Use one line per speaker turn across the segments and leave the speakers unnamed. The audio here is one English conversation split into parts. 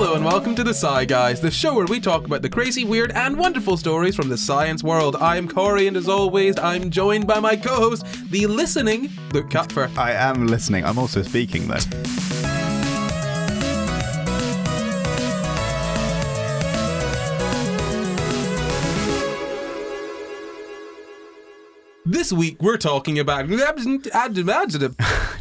Hello and welcome to the SCI Guys, the show where we talk about the crazy, weird and wonderful stories from the science world. I'm Corey and as always I'm joined by my co-host, the listening Luke Cutfer.
I am listening. I'm also speaking though.
This week we're talking about...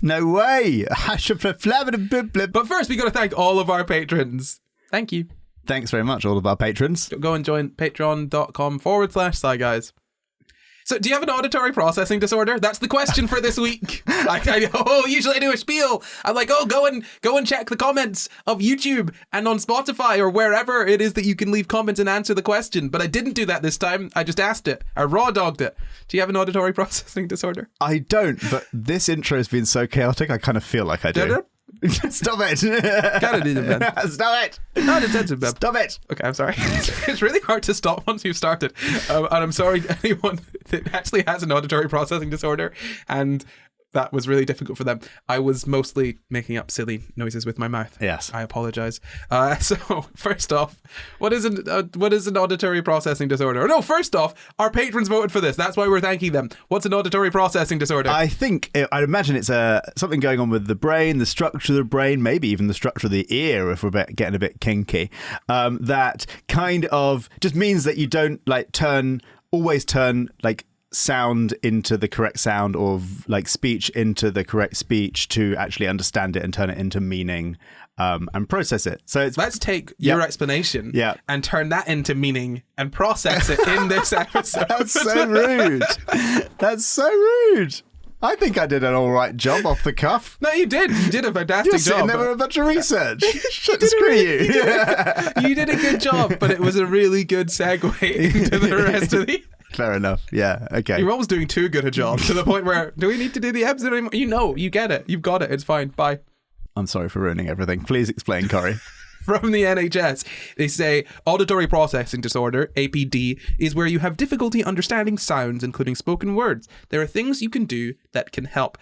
No way!
But first we got to thank all of our patrons. Thank you.
Thanks very much, all of our patrons.
Go and join patreon.com/SCI Guys. So, do you have an auditory processing disorder? That's the question for this week. Usually I do a spiel. I'm like, go and check the comments of YouTube and on Spotify or wherever it is that you can leave comments and answer the question. But I didn't do that this time. I just asked it. I raw dogged it. Do you have an auditory processing disorder?
I don't, but this intro has been so chaotic, I kind of feel like I do. Stop it.
Gotta do them, man.
Stop it.
Not intensive, man.
Stop it.
Okay, I'm sorry. It's really hard to stop once you've started. And I'm sorry to anyone that actually has an auditory processing disorder and that was really difficult for them. I was mostly making up silly noises with my mouth.
Yes.
I apologize. So, first off, what is an auditory processing disorder? No, first off, our patrons voted for this. That's why we're thanking them. What's an auditory processing disorder?
I'd imagine it's something going on with the brain, the structure of the brain, maybe even the structure of the ear if we're getting a bit kinky. That kind of just means that you don't always turn sound into the correct sound or speech into the correct speech to actually understand it and turn it into meaning and process it. So
let's take your explanation and turn that into meaning and process it in this episode.
That's so rude. That's so rude. I think I did an all right job off the cuff.
No, you did. You did a fantastic
You're
job.
sitting there with a bunch of research. Screw you.
You did a good job, but it was a really good segue into the rest of the...
Fair enough. Yeah. Okay.
You're almost doing too good a job to the point where, do we need to do the episode anymore? You get it. You've got it. It's fine. Bye.
I'm sorry for ruining everything. Please explain, Corey.
From the NHS, they say auditory processing disorder, APD, is where you have difficulty understanding sounds, including spoken words. There are things you can do that can help.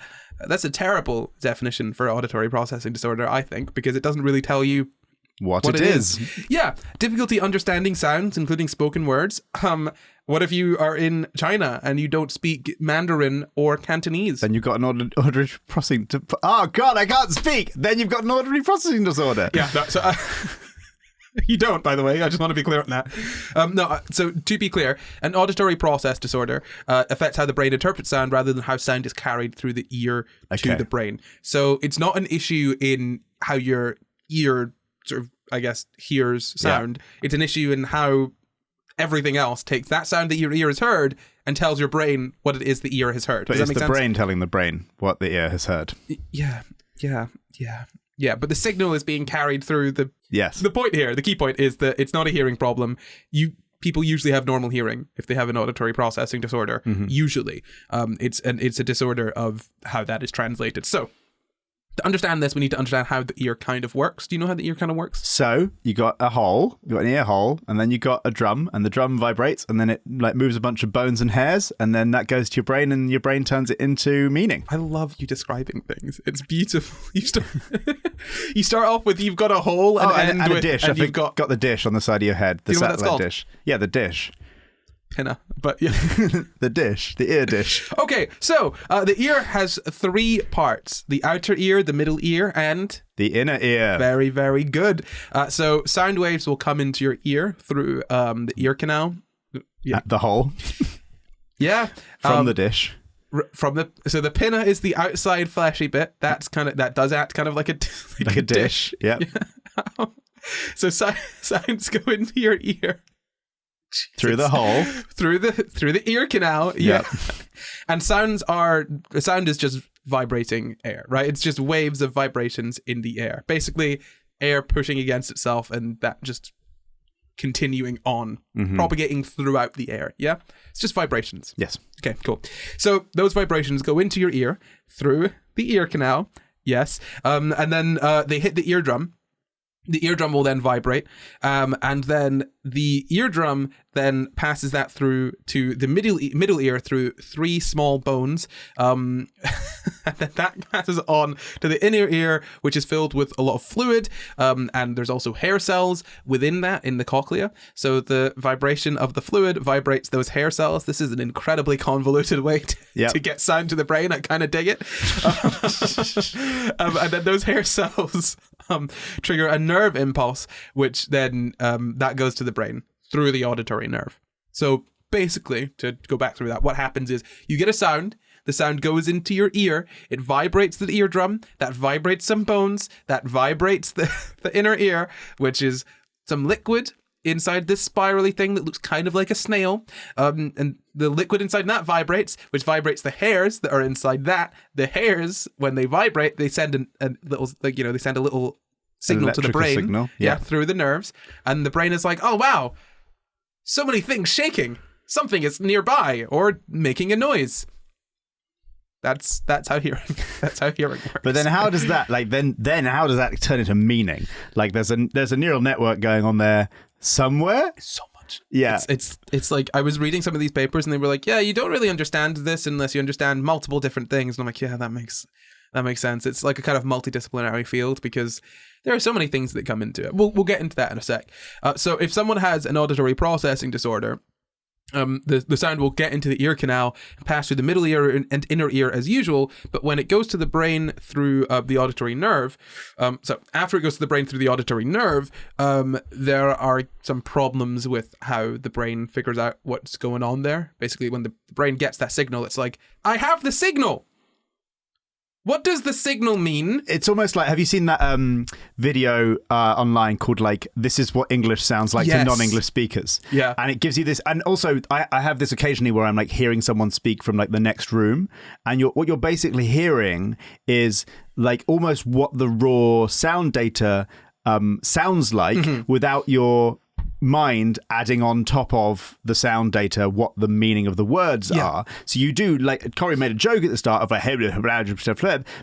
That's a terrible definition for auditory processing disorder, I think, because it doesn't really tell you
what it is.
Yeah. Difficulty understanding sounds, including spoken words. What if you are in China and you don't speak Mandarin or Cantonese?
Then you've got an auditory processing... Oh, God, I can't speak! Then you've got an auditory processing disorder.
Yeah, you don't, by the way. I just want to be clear on that. So to be clear, an auditory process disorder affects how the brain interprets sound rather than how sound is carried through the ear to the brain. So it's not an issue in how your ear sort of, I guess, hears sound. Yeah. It's an issue in how everything else takes that sound that your ear has heard and tells your brain what it is the ear has heard.
But it's the brain telling the brain what the ear has heard.
Yeah, but the signal is being carried through the...
Yes.
The point here, the key point is that it's not a hearing problem. People usually have normal hearing if they have an auditory processing disorder. Mm-hmm. Usually. It's a disorder of how that is translated. So, to understand this, we need to understand how the ear kind of works. Do you know how the ear kind of works?
So, you got an ear hole, and then you got a drum, and the drum vibrates, and then it moves a bunch of bones and hairs, and then that goes to your brain, and your brain turns it into meaning.
I love you describing things. It's beautiful. You start off with you've got a hole and
a dish. And you've got the dish on the side of your head. The satellite dish. Yeah, the dish.
Pinna, but yeah.
The ear dish.
Okay, so the ear has three parts: the outer ear, the middle ear, and
the inner ear.
Very, very good. So sound waves will come into your ear through the ear canal.
Yeah. At the hole.
Yeah.
From the dish.
So the pinna is the outside fleshy bit. That does act kind of like a
dish. Yep.
Yeah. So sounds go into your ear.
Through the hole,
through the ear canal, yeah. And sound is just vibrating air, right? It's just waves of vibrations in the air. Basically, air pushing against itself, and that just continuing on, propagating throughout the air. Yeah, it's just vibrations.
Yes.
Okay, cool. So those vibrations go into your ear through the ear canal. Yes, and then they hit the eardrum. The eardrum will then vibrate, and then the eardrum then passes that through to the middle ear through 3 small bones. And then that passes on to the inner ear, which is filled with a lot of fluid. And there's also hair cells within that in the cochlea. So the vibration of the fluid vibrates those hair cells. This is an incredibly convoluted way to get sound to the brain. I kind of dig it. And then those hair cells trigger a nerve impulse, which then that goes to the brain through the auditory nerve. So basically, to go back through that, what happens is you get a sound. The sound goes into your ear. It vibrates the eardrum. That vibrates some bones. That vibrates the inner ear, which is some liquid inside this spirally thing that looks kind of like a snail. And the liquid inside that vibrates, which vibrates the hairs that are inside that. The hairs, when they vibrate, they send a little, they send a little signal to the brain.
Signal.
Yeah, through the nerves. And the brain is like, oh, wow, so many things shaking. Something is nearby or making a noise. That's how hearing works.
But then how does that then how does that turn into meaning? Like there's a neural network going on there somewhere?
So much.
Yeah.
It's like I was reading some of these papers and they were like, yeah, you don't really understand this unless you understand multiple different things. And I'm like, yeah, that makes sense. It's like a kind of multidisciplinary field because there are so many things that come into it. We'll get into that in a sec. So if someone has an auditory processing disorder, the sound will get into the ear canal and pass through the middle ear and inner ear as usual, but when it goes to the brain through the auditory nerve, so after it goes to the brain through the auditory nerve, there are some problems with how the brain figures out what's going on there. Basically, when the brain gets that signal, it's like, I have the signal! What does the signal mean?
It's almost like, have you seen that video online called like, this is what English sounds like to non-English speakers?
Yeah.
And it gives you this, and also I have this occasionally where I'm like hearing someone speak from like the next room, and what you're basically hearing is like almost what the raw sound data sounds like without your mind adding on top of the sound data what the meaning of the words are. So you do, like Corey made a joke at the start of like,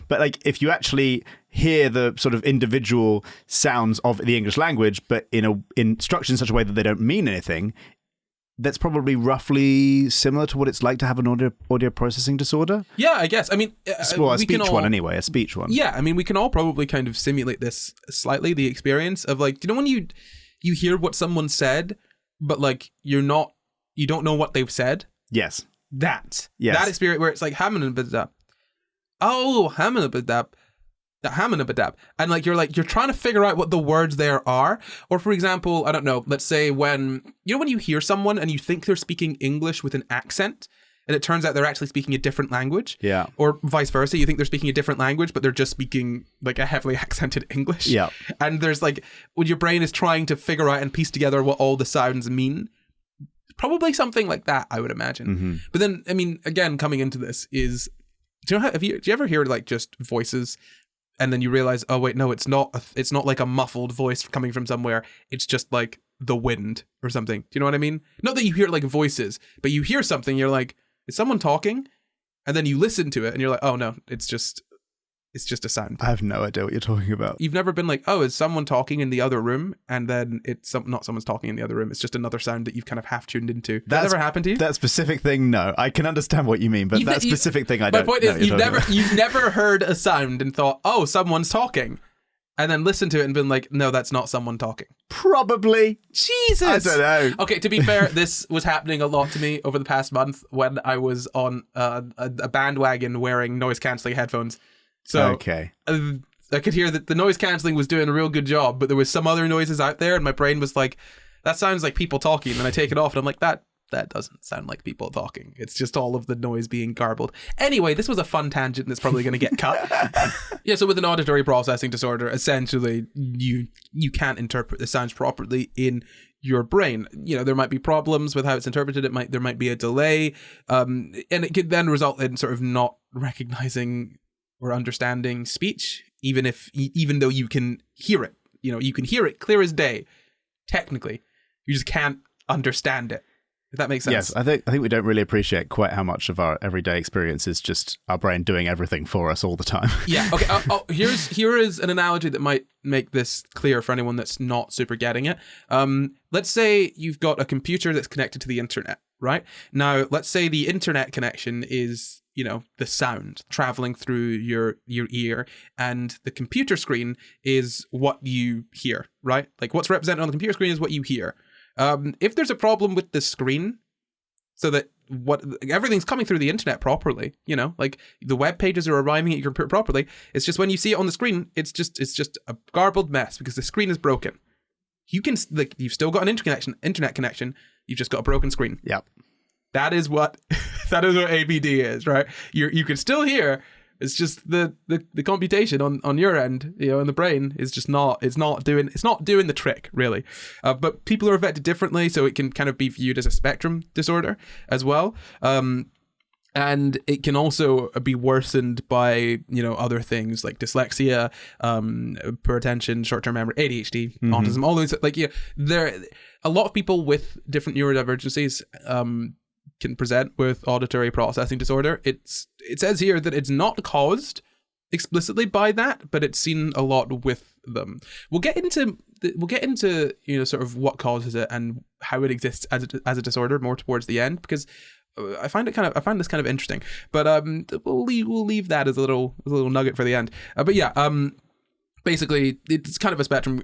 but like if you actually hear the sort of individual sounds of the English language but in structured in such a way that they don't mean anything, that's probably roughly similar to what it's like to have an audio processing disorder.
Yeah, I guess. I mean,
a speech one.
Yeah, I mean, we can all probably kind of simulate this slightly, the experience of like, you know, when you hear what someone said, but like you don't know what they've said.
Yes.
That experience where it's like hamanabadab. Oh, hamanabadab. Hamanabadab. And like you're trying to figure out what the words there are. Or for example, I don't know, let's say when you hear someone and you think they're speaking English with an accent, and it turns out they're actually speaking a different language.
Yeah.
Or vice versa. You think they're speaking a different language, but they're just speaking like a heavily accented English.
Yeah.
And there's like, when your brain is trying to figure out and piece together what all the sounds mean, probably something like that, I would imagine.
Mm-hmm.
But then, I mean, again, coming into this is, do you ever hear like just voices and then you realize, oh wait, no, it's not like a muffled voice coming from somewhere. It's just like the wind or something. Do you know what I mean? Not that you hear like voices, but you hear something, you're like, is someone talking? And then you listen to it and you're like, oh no, it's just a sound.
I have no idea what you're talking about.
You've never been like, oh, is someone talking in the other room? And then not someone's talking in the other room. It's just another sound that you've kind of half tuned into. That ever happened to you?
That specific thing, no. I can understand what you mean, but specific thing I don't know.
My point is, you've never heard a sound and thought, oh, someone's talking. And then listened to it and been like, no, that's not someone talking.
Probably.
Jesus.
I don't know.
Okay, to be fair, this was happening a lot to me over the past month when I was on a bandwagon wearing noise-cancelling headphones. So
okay.
I could hear that the noise-cancelling was doing a real good job, but there was some other noises out there, and my brain was like, that sounds like people talking. And then I take it off, and I'm like, that doesn't sound like people talking. It's just all of the noise being garbled. Anyway, this was a fun tangent that's probably going to get cut. Yeah, so with an auditory processing disorder, essentially, you can't interpret the sounds properly in your brain. You know, there might be problems with how it's interpreted. There might be a delay, and it could then result in sort of not recognizing or understanding speech, even though you can hear it. You know, you can hear it clear as day. Technically, you just can't understand it. If that makes sense.
Yes, I think we don't really appreciate quite how much of our everyday experience is just our brain doing everything for us all the time.
Yeah. Okay. Here is an analogy that might make this clear for anyone that's not super getting it. Let's say you've got a computer that's connected to the internet, right? Now, let's say the internet connection is, the sound traveling through your ear, and the computer screen is what you hear, right? Like what's represented on the computer screen is what you hear. If there's a problem with the screen, so that everything's coming through the internet properly, like the web pages are arriving at your computer properly. It's just when you see it on the screen, it's just a garbled mess because the screen is broken. You've still got an internet connection. You've just got a broken screen.
Yep.
That is what APD is, right? You can still hear. It's just the computation on your end, in the brain is just not doing the trick really. But people are affected differently, so it can kind of be viewed as a spectrum disorder as well. And it there be worsened by, other things like dyslexia, poor attention, short-term memory, ADHD, autism, all those, a lot of people with different neurodivergencies, can present with auditory processing disorder. It says here that it's not caused explicitly by that, but it's seen a lot with them. We'll get into sort of what causes it and how it exists as a disorder more towards the end, because I find this kind of interesting. But we'll leave that as a little nugget for the end. But yeah. Basically, it's kind of a spectrum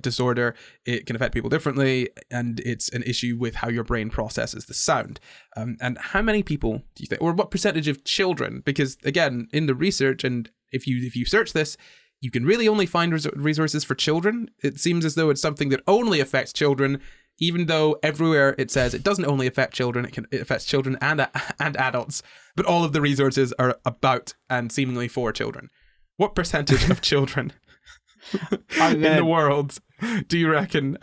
disorder. It can affect people differently, and it's an issue with how your brain processes the sound. And how many people do you think, or what percentage of children? Because again, in the research, and if you search this, you can really only find resources for children. It seems as though it's something that only affects children, even though everywhere it says it doesn't only affect children. It affects children and adults. But all of the resources are about and seemingly for children. What percentage of children in the world do you reckon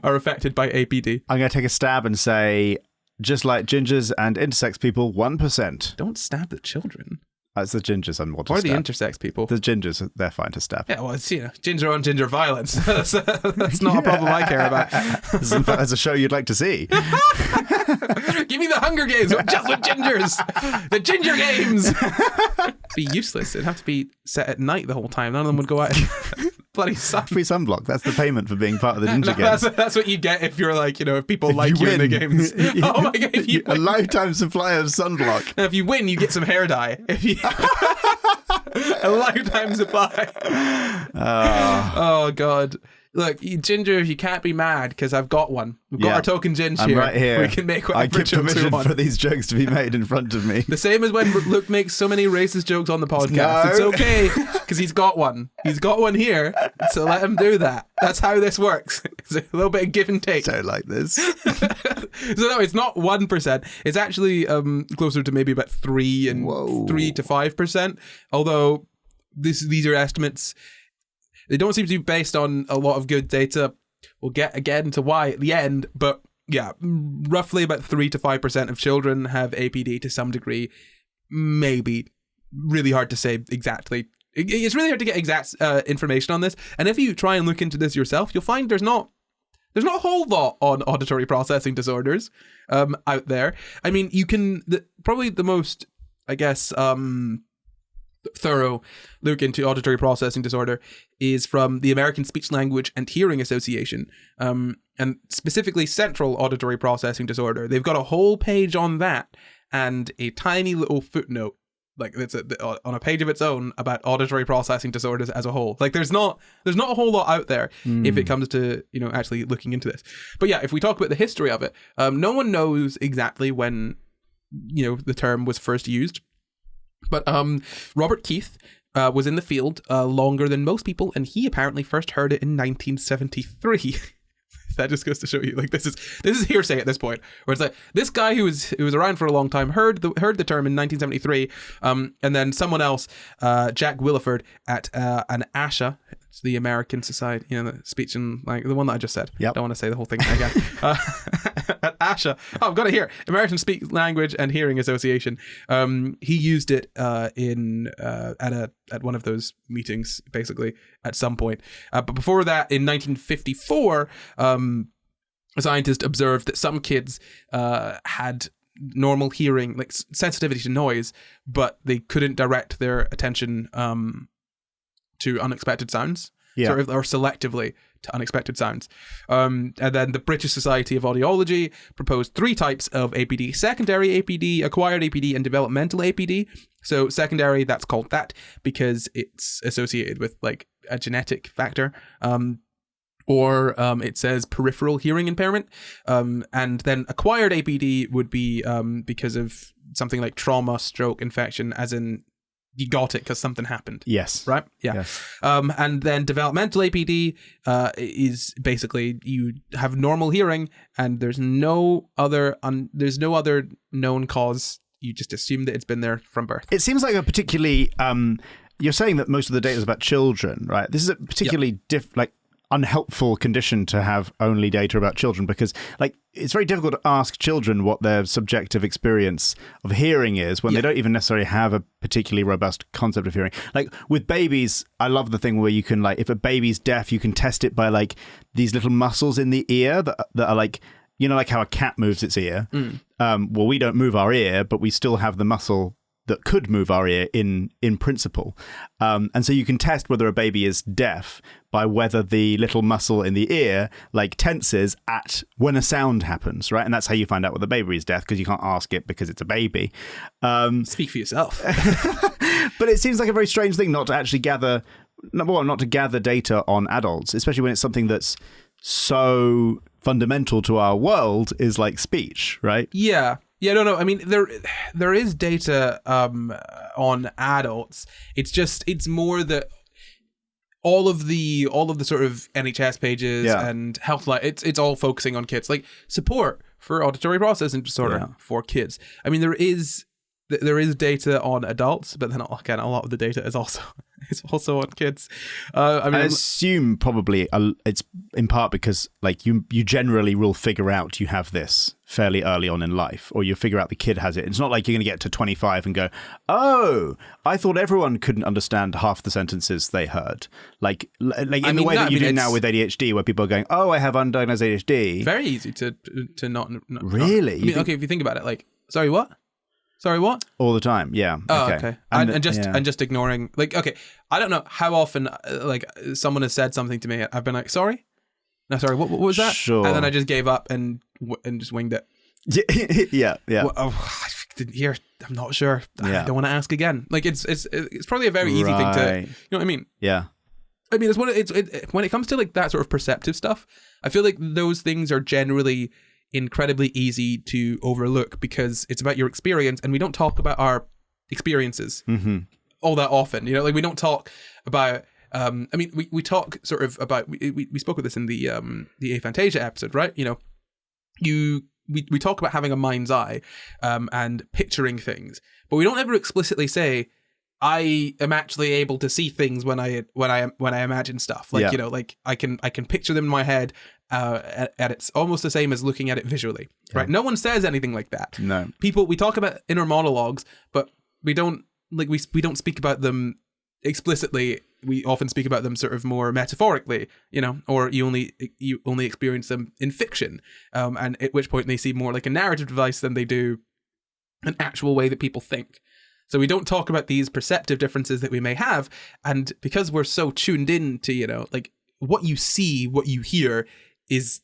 are affected by APD?
I'm going to take a stab and say, just like gingers and intersex people, 1%.
Don't stab the children.
It's the gingers I want to
or
stab.
Or the intersex people.
The gingers, they're fine to stab.
Yeah, well, it's, ginger on ginger violence. That's not a problem I care about.
That's a show you'd like to see.
Give me the Hunger Games, just with gingers. The Ginger Games. It'd be useless. It'd have to be set at night the whole time. None of them would go out in bloody sun.
Free sunblock. That's the payment for being part of the Ginger Games.
That's what you get if you're like, if people like you in the games. Oh my God, if you
win. A lifetime supply of sunblock.
Now, if you win, you get some hair dye. If you a lifetime supply. Oh God. Look, Ginger, you can't be mad because I've got one. We've got our token Ginger here.
Right here.
We can make whatever
I give
jokes we
permission
want.
for these jokes to be made in front of me.
The same as when Luke makes so many racist jokes on the podcast.
No.
It's okay because he's got one. He's got one here, so let him do that. That's how this works. It's a little bit of give and take.
Don't like this.
So no, it's not 1%. It's actually closer to maybe about 3 to 5%. Although these are estimates. They don't seem to be based on a lot of good data. We'll get again to why at the end, but yeah, roughly about 3 to 5% of children have APD to some degree. Maybe. Really hard to say exactly. It's really hard to get exact information on this. And if you try and look into this yourself, you'll find there's not a whole lot on auditory processing disorders out there. I mean, you can probably the most, I guess, thorough look into auditory processing disorder is from the American Speech Language and Hearing Association, and specifically central auditory processing disorder. They've got a whole page on that and a tiny little footnote, like it's on a page of its own about auditory processing disorders as a whole. Like there's not a whole lot out there if it comes to actually looking into this. But yeah, if we talk about the history of it, no one knows exactly when the term was first used. But Robert Keith was in the field longer than most people, and he apparently first heard it in 1973. That just goes to show you, like, this is hearsay at this point, where it's like this guy who was around for a long time heard the term in 1973, and then someone else, Jack Williford at an ASHA, it's the American Society, the speech and like the one that I just said.
Yep.
Don't want to say the whole thing again. At ASHA, I've got it here, American Speech Language and Hearing Association. He used it at one of those meetings, basically at some point. But before that, in 1954. a scientist observed that some kids had normal hearing, like sensitivity to noise, but they couldn't direct their attention to unexpected sounds, or selectively to unexpected sounds. And then the British Society of Audiology proposed 3 types of APD: secondary APD, acquired APD, and developmental APD. So secondary, that's called that because it's associated with like a genetic factor. Or it says peripheral hearing impairment. And then acquired APD would be because of something like trauma, stroke, infection, as in you got it because something happened.
Yes.
Right? Yeah.
Yes.
And then developmental APD is basically you have normal hearing and there's no other known cause. You just assume that it's been there from birth.
It seems like a particularly... you're saying that most of the data is about children, right? This is a particularly unhelpful condition to have only data about children because like it's very difficult to ask children what their subjective experience of hearing is when they don't even necessarily have a particularly robust concept of hearing. Like with babies, I love the thing where you can like, if a baby's deaf, you can test it by like these little muscles in the ear that are like, you know, like how a cat moves its ear. Well, we don't move our ear, but we still have the muscle that could move our ear in principle. And so you can test whether a baby is deaf by whether the little muscle in the ear like tenses at when a sound happens, right? And that's how you find out whether the baby is deaf, because you can't ask it because it's a baby.
Speak for yourself.
But it seems like a very strange thing not to actually gather, number one, not to gather data on adults, especially when it's something that's so fundamental to our world is like speech, right?
Yeah. Yeah, no. I mean, there is data on adults. It's more that all of the sort of NHS pages and Healthline, it's all focusing on kids, like support for auditory processing disorder for kids. I mean, there is data on adults, but then again, a lot of the data is also on kids. I mean, I
assume probably it's in part because like you generally will figure out you have this fairly early on in life, or you figure out the kid has it. It's not like you're going to get to 25 and go, oh, I thought everyone couldn't understand half the sentences they heard. Like in the way that you do now with ADHD, where people are going, oh, I have undiagnosed ADHD.
Very easy to not
really.
Okay, if you think about it, like, sorry, what? All
the time, yeah.
Oh, okay. And just ignoring, like, okay, I don't know how often, like, someone has said something to me, I've been like, sorry? No, sorry, what was that?
Sure.
And then I just gave up and just winged it.
Yeah.
Well, I didn't hear, I'm not sure. I don't want to ask again. Like, it's probably a very easy thing to, you know what I mean?
Yeah.
I mean, when it comes to, like, that sort of perceptive stuff, I feel like those things are generally incredibly easy to overlook because it's about your experience, and we don't talk about our experiences all that often. You know, like we don't talk about. I mean, we talk sort of about. We spoke of this in the aphantasia episode, right? You know, we talk about having a mind's eye and picturing things, but we don't ever explicitly say, I am actually able to see things when I imagine stuff. Like, you know, like I can picture them in my head, and it's almost the same as looking at it visually, right? No one says anything like that.
No.
We talk about inner monologues, but we don't we don't speak about them explicitly. We often speak about them sort of more metaphorically, you know, or you only experience them in fiction, and at which point they seem more like a narrative device than they do an actual way that people think. So we don't talk about these perceptive differences that we may have. And because we're so tuned in to, you know, like what you see, what you hear is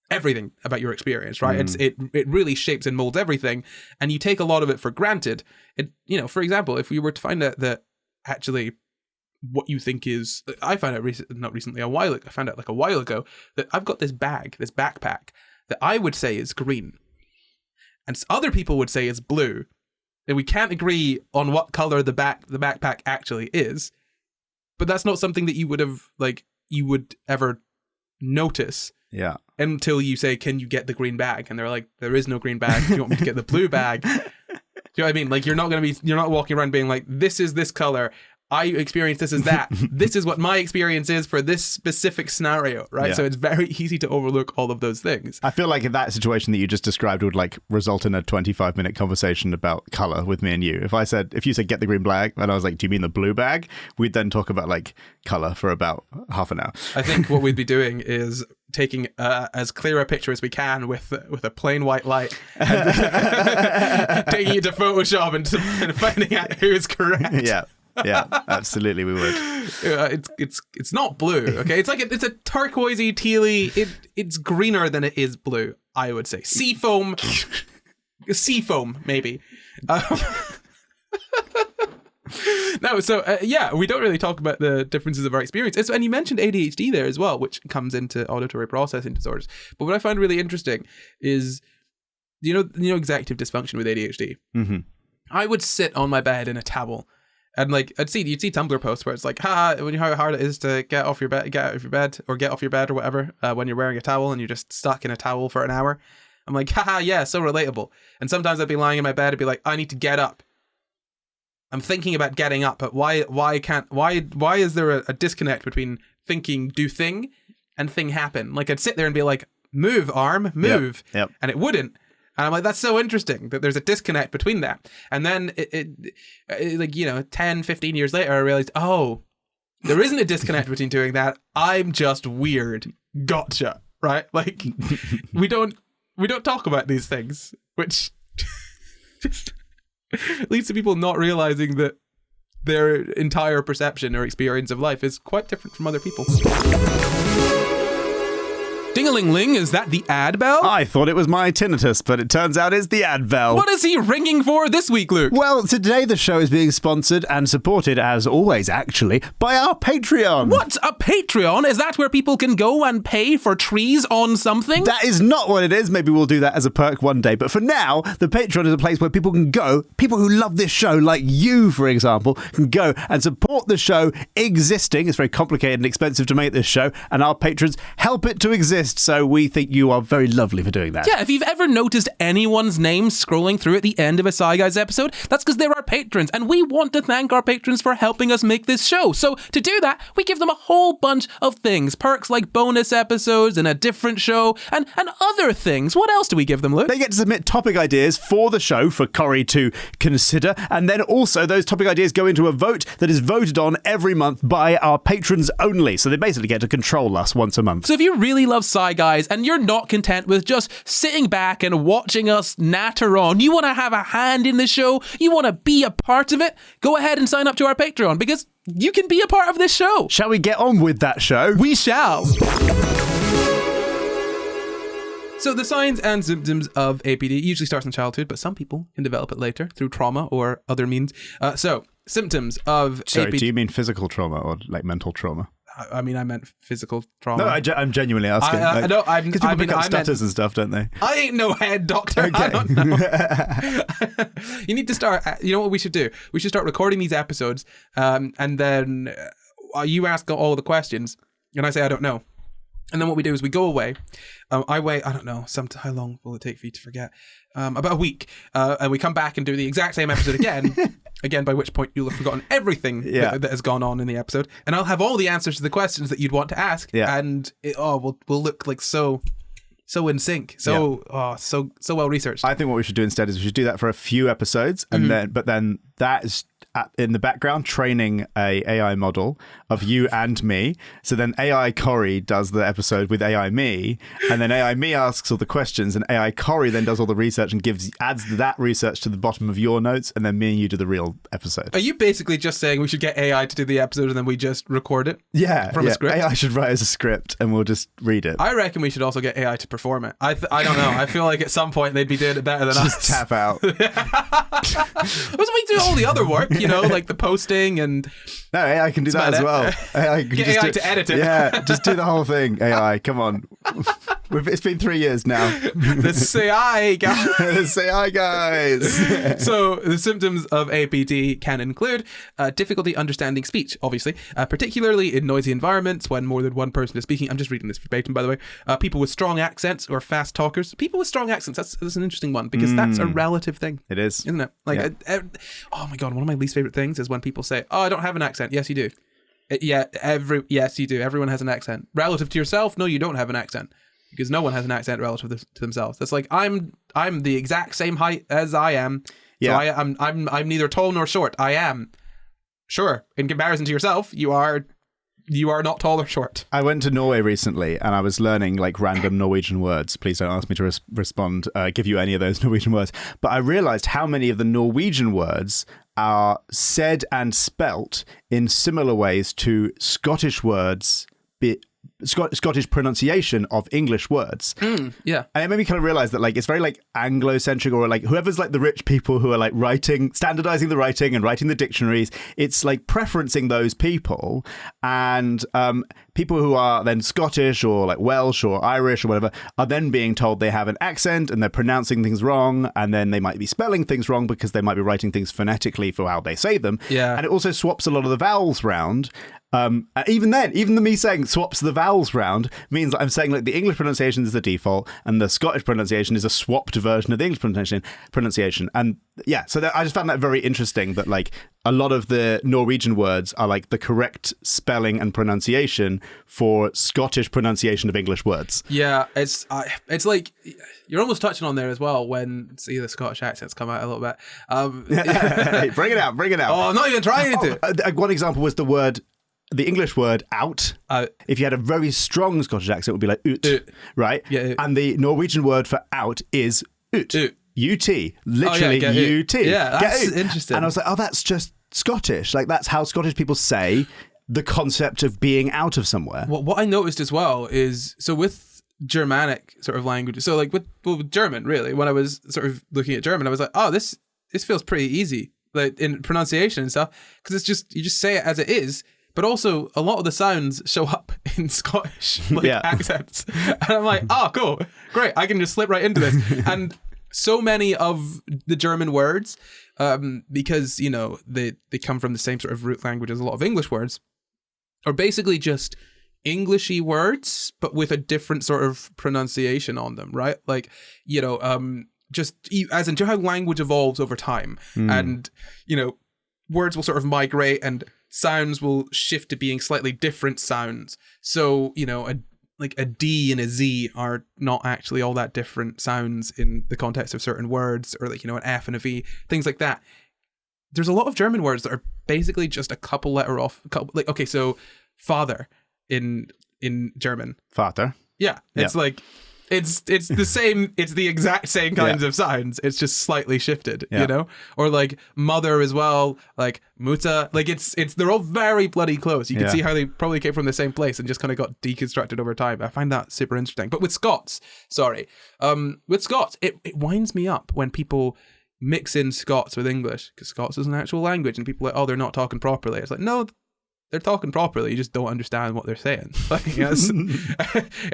everything about your experience, right? It really shapes and molds everything. And you take a lot of it for granted. You know, for example, if we were to find out that actually what you think is, I found out I found out like a while ago that I've got this backpack that I would say is green. And other people would say is blue. And we can't agree on what color the backpack actually is, but that's not something that you would ever notice.
Yeah.
Until you say, "Can you get the green bag?" And they're like, "There is no green bag. Do you want me to get the blue bag?" Do you know what I mean? Like you're not walking around being like, "This is this color. I experience this as that. This is what my experience is for this specific scenario, right?
Yeah.
So it's very easy to overlook all of those things.
I feel like in that situation that you just described would like result in a 25-minute conversation about color with me and you. If you said get the green bag, and I was like, do you mean the blue bag? We'd then talk about like color for about half an hour.
I think what we'd be doing is taking as clear a picture as we can with a plain white light, and taking it to Photoshop and finding out who is correct.
Yeah, absolutely, we would.
It's not blue, okay? It's like it's a turquoisey, tealy. It's greener than it is blue, I would say. Seafoam, maybe. No, so we don't really talk about the differences of our experience. And you mentioned ADHD there as well, which comes into auditory processing disorders. But what I find really interesting is, you know, executive dysfunction with ADHD.
Mm-hmm.
I would sit on my bed in a towel. And like you'd see Tumblr posts where it's like, how hard it is to get off your bed or whatever when you're wearing a towel and you're just stuck in a towel for an hour. I'm like, yeah, so relatable. And sometimes I'd be lying in my bed and be like, I need to get up. I'm thinking about getting up, but why is there a disconnect between thinking do thing and thing happen? Like I'd sit there and be like, move arm, move,
yep.
And it wouldn't. And I'm like, that's so interesting that there's a disconnect between that. And then it like, 10, 15 years later, I realized, oh, there isn't a disconnect between doing that. I'm just weird. Gotcha. Right? Like we don't talk about these things, which just leads to people not realizing that their entire perception or experience of life is quite different from other people's. Ding-a-ling-ling, is that the Advil?
I thought it was my tinnitus, but it turns out it's the Advil.
What is he ringing for this week, Luke?
Well, today the show is being sponsored and supported, as always, actually, by our Patreon.
What's a Patreon? Is that where people can go and pay for trees on something?
That is not what it is. Maybe we'll do that as a perk one day. But for now, the Patreon is a place where people can go, people who love this show, like you, for example, can go and support the show existing. It's very complicated and expensive to make this show, and our patrons help it to exist. So we think you are very lovely for doing that.
Yeah, if you've ever noticed anyone's name scrolling through at the end of a SCI GUYS episode, that's because they're our patrons, and we want to thank our patrons for helping us make this show. So to do that, we give them a whole bunch of things. Perks like bonus episodes and a different show and other things. What else do we give them, Luke?
They get to submit topic ideas for the show for Corrie to consider, and then also those topic ideas go into a vote that is voted on every month by our patrons only. So they basically get to control us once a month.
So if you really love SCI GUYS and you're not content with just sitting back and watching us natter on, you want to have a hand in the show, you want to be a part of it, go ahead and sign up to our Patreon because you can be a part of this show.
Shall we get on with that show?
We shall. So the signs and symptoms of APD usually starts in childhood, but some people can develop it later through trauma or other means. So symptoms of APD.
Do you mean physical trauma or like mental trauma?
I mean, I meant physical trauma.
No, I'm genuinely asking. Because people pick up stutters and stuff, don't they?
I ain't no head doctor.
Okay.
I don't know. You need to start. You know what we should do? We should start recording these episodes, and then you ask all the questions, and I say I don't know. And then what we do is we go away. I wait, I don't know, how long will it take for you to forget? About a week. And we come back and do the exact same episode again. Again, by which point you'll have forgotten everything that has gone on in the episode. And I'll have all the answers to the questions that you'd want to ask. Yeah. And we'll look like so in sync. So well researched.
I think what we should do instead is we should do that for a few episodes. And then that is in the background training a AI model of you and me. So then AI Corrie does the episode with AI me, and then AI me asks all the questions, and AI Corrie then does all the research and adds that research to the bottom of your notes, and then me and you do the real episode.
Are you basically just saying we should get AI to do the episode and then we just record it?
From
a script?
AI should write as a script and we'll just read it.
I reckon we should also get AI to perform it. I don't know. I feel like at some point they'd be doing it better than us.
Just tap out.
We do all the other work, like the posting and...
No, AI can do that as well. AI can
get AI to edit it.
Yeah, just do the whole thing. AI, come on. It's been 3 years now.
The SCI GUYS.
The SCI GUYS.
So the symptoms of APD can include difficulty understanding speech, obviously, particularly in noisy environments when more than one person is speaking. I'm just reading this verbatim, by the way. People with strong accents or fast talkers. People with strong accents, that's an interesting one because that's a relative thing.
It is.
Isn't it? Oh my God, one of my least least favorite things is when people say, "Oh, I don't have an accent." Yes, you do. Yes, you do. Everyone has an accent relative to yourself. No, you don't have an accent, because no one has an accent relative to themselves. That's like I'm the exact same height as I am.
Yeah.
So I'm neither tall nor short. I am. Sure, in comparison to yourself, you are not tall or short.
I went to Norway recently and I was learning like random Norwegian words. Please don't ask me to give you any of those Norwegian words. But I realized how many of the Norwegian words are said and spelt in similar ways to Scottish words, Scottish pronunciation of English words.
Yeah.
And it made me kind of realize that like it's very like Anglo-centric, or like whoever's like the rich people who are like standardizing the writing and writing the dictionaries, it's like preferencing those people, and people who are then Scottish or like Welsh or Irish or whatever are then being told they have an accent and they're pronouncing things wrong, and then they might be spelling things wrong because they might be writing things phonetically for how they say them.
Yeah.
And it also swaps a lot of the vowels round. Even the me saying swaps the vowels round means that I'm saying like the English pronunciation is the default and the Scottish pronunciation is a swapped version of the English pronunciation. And yeah, so I just found that very interesting, that like a lot of the Norwegian words are like the correct spelling and pronunciation for Scottish pronunciation of English words.
Yeah, it's like you're almost touching on there as well when the Scottish accents come out a little bit.
Hey, bring it out.
Oh, I'm not even trying to.
One example was the English word out. If you had a very strong Scottish accent, it would be like ut, right?
Yeah.
And the Norwegian word for out is ut. U-T. Literally U-T.
Yeah, that's interesting.
And I was like, oh, that's just Scottish. Like, that's how Scottish people say the concept of being out of somewhere.
Well, what I noticed as well is, so with Germanic sort of languages, so like with German, really, when I was sort of looking at German, I was like, oh, this feels pretty easy, like in pronunciation and stuff, because it's just, you just say it as it is. But also, a lot of the sounds show up in Scottish accents. And I'm like, oh, cool. Great. I can just slip right into this. And so many of the German words, because, you know, they come from the same sort of root language as a lot of English words, are basically just Englishy words, but with a different sort of pronunciation on them, right? Like, you know, just as into how language evolves over time. And, you know, words will sort of migrate and sounds will shift to being slightly different sounds. So, you know, a D and a Z are not actually all that different sounds in the context of certain words, or like, you know, an F and a V, things like that. There's a lot of German words that are basically just a couple letter off. Like, okay, so father in German.
Vater.
Yeah. It's like, it's the same, it's the exact same kinds of sounds. It's just slightly shifted, you know? Or like mother as well, like Mutter. Like they're all very bloody close. You can see how they probably came from the same place and just kind of got deconstructed over time. I find that super interesting. But with Scots, it winds me up when people mix in Scots with English, because Scots is an actual language and people are like, oh, they're not talking properly. It's like, no, they're talking properly, you just don't understand what they're saying. Like, yes.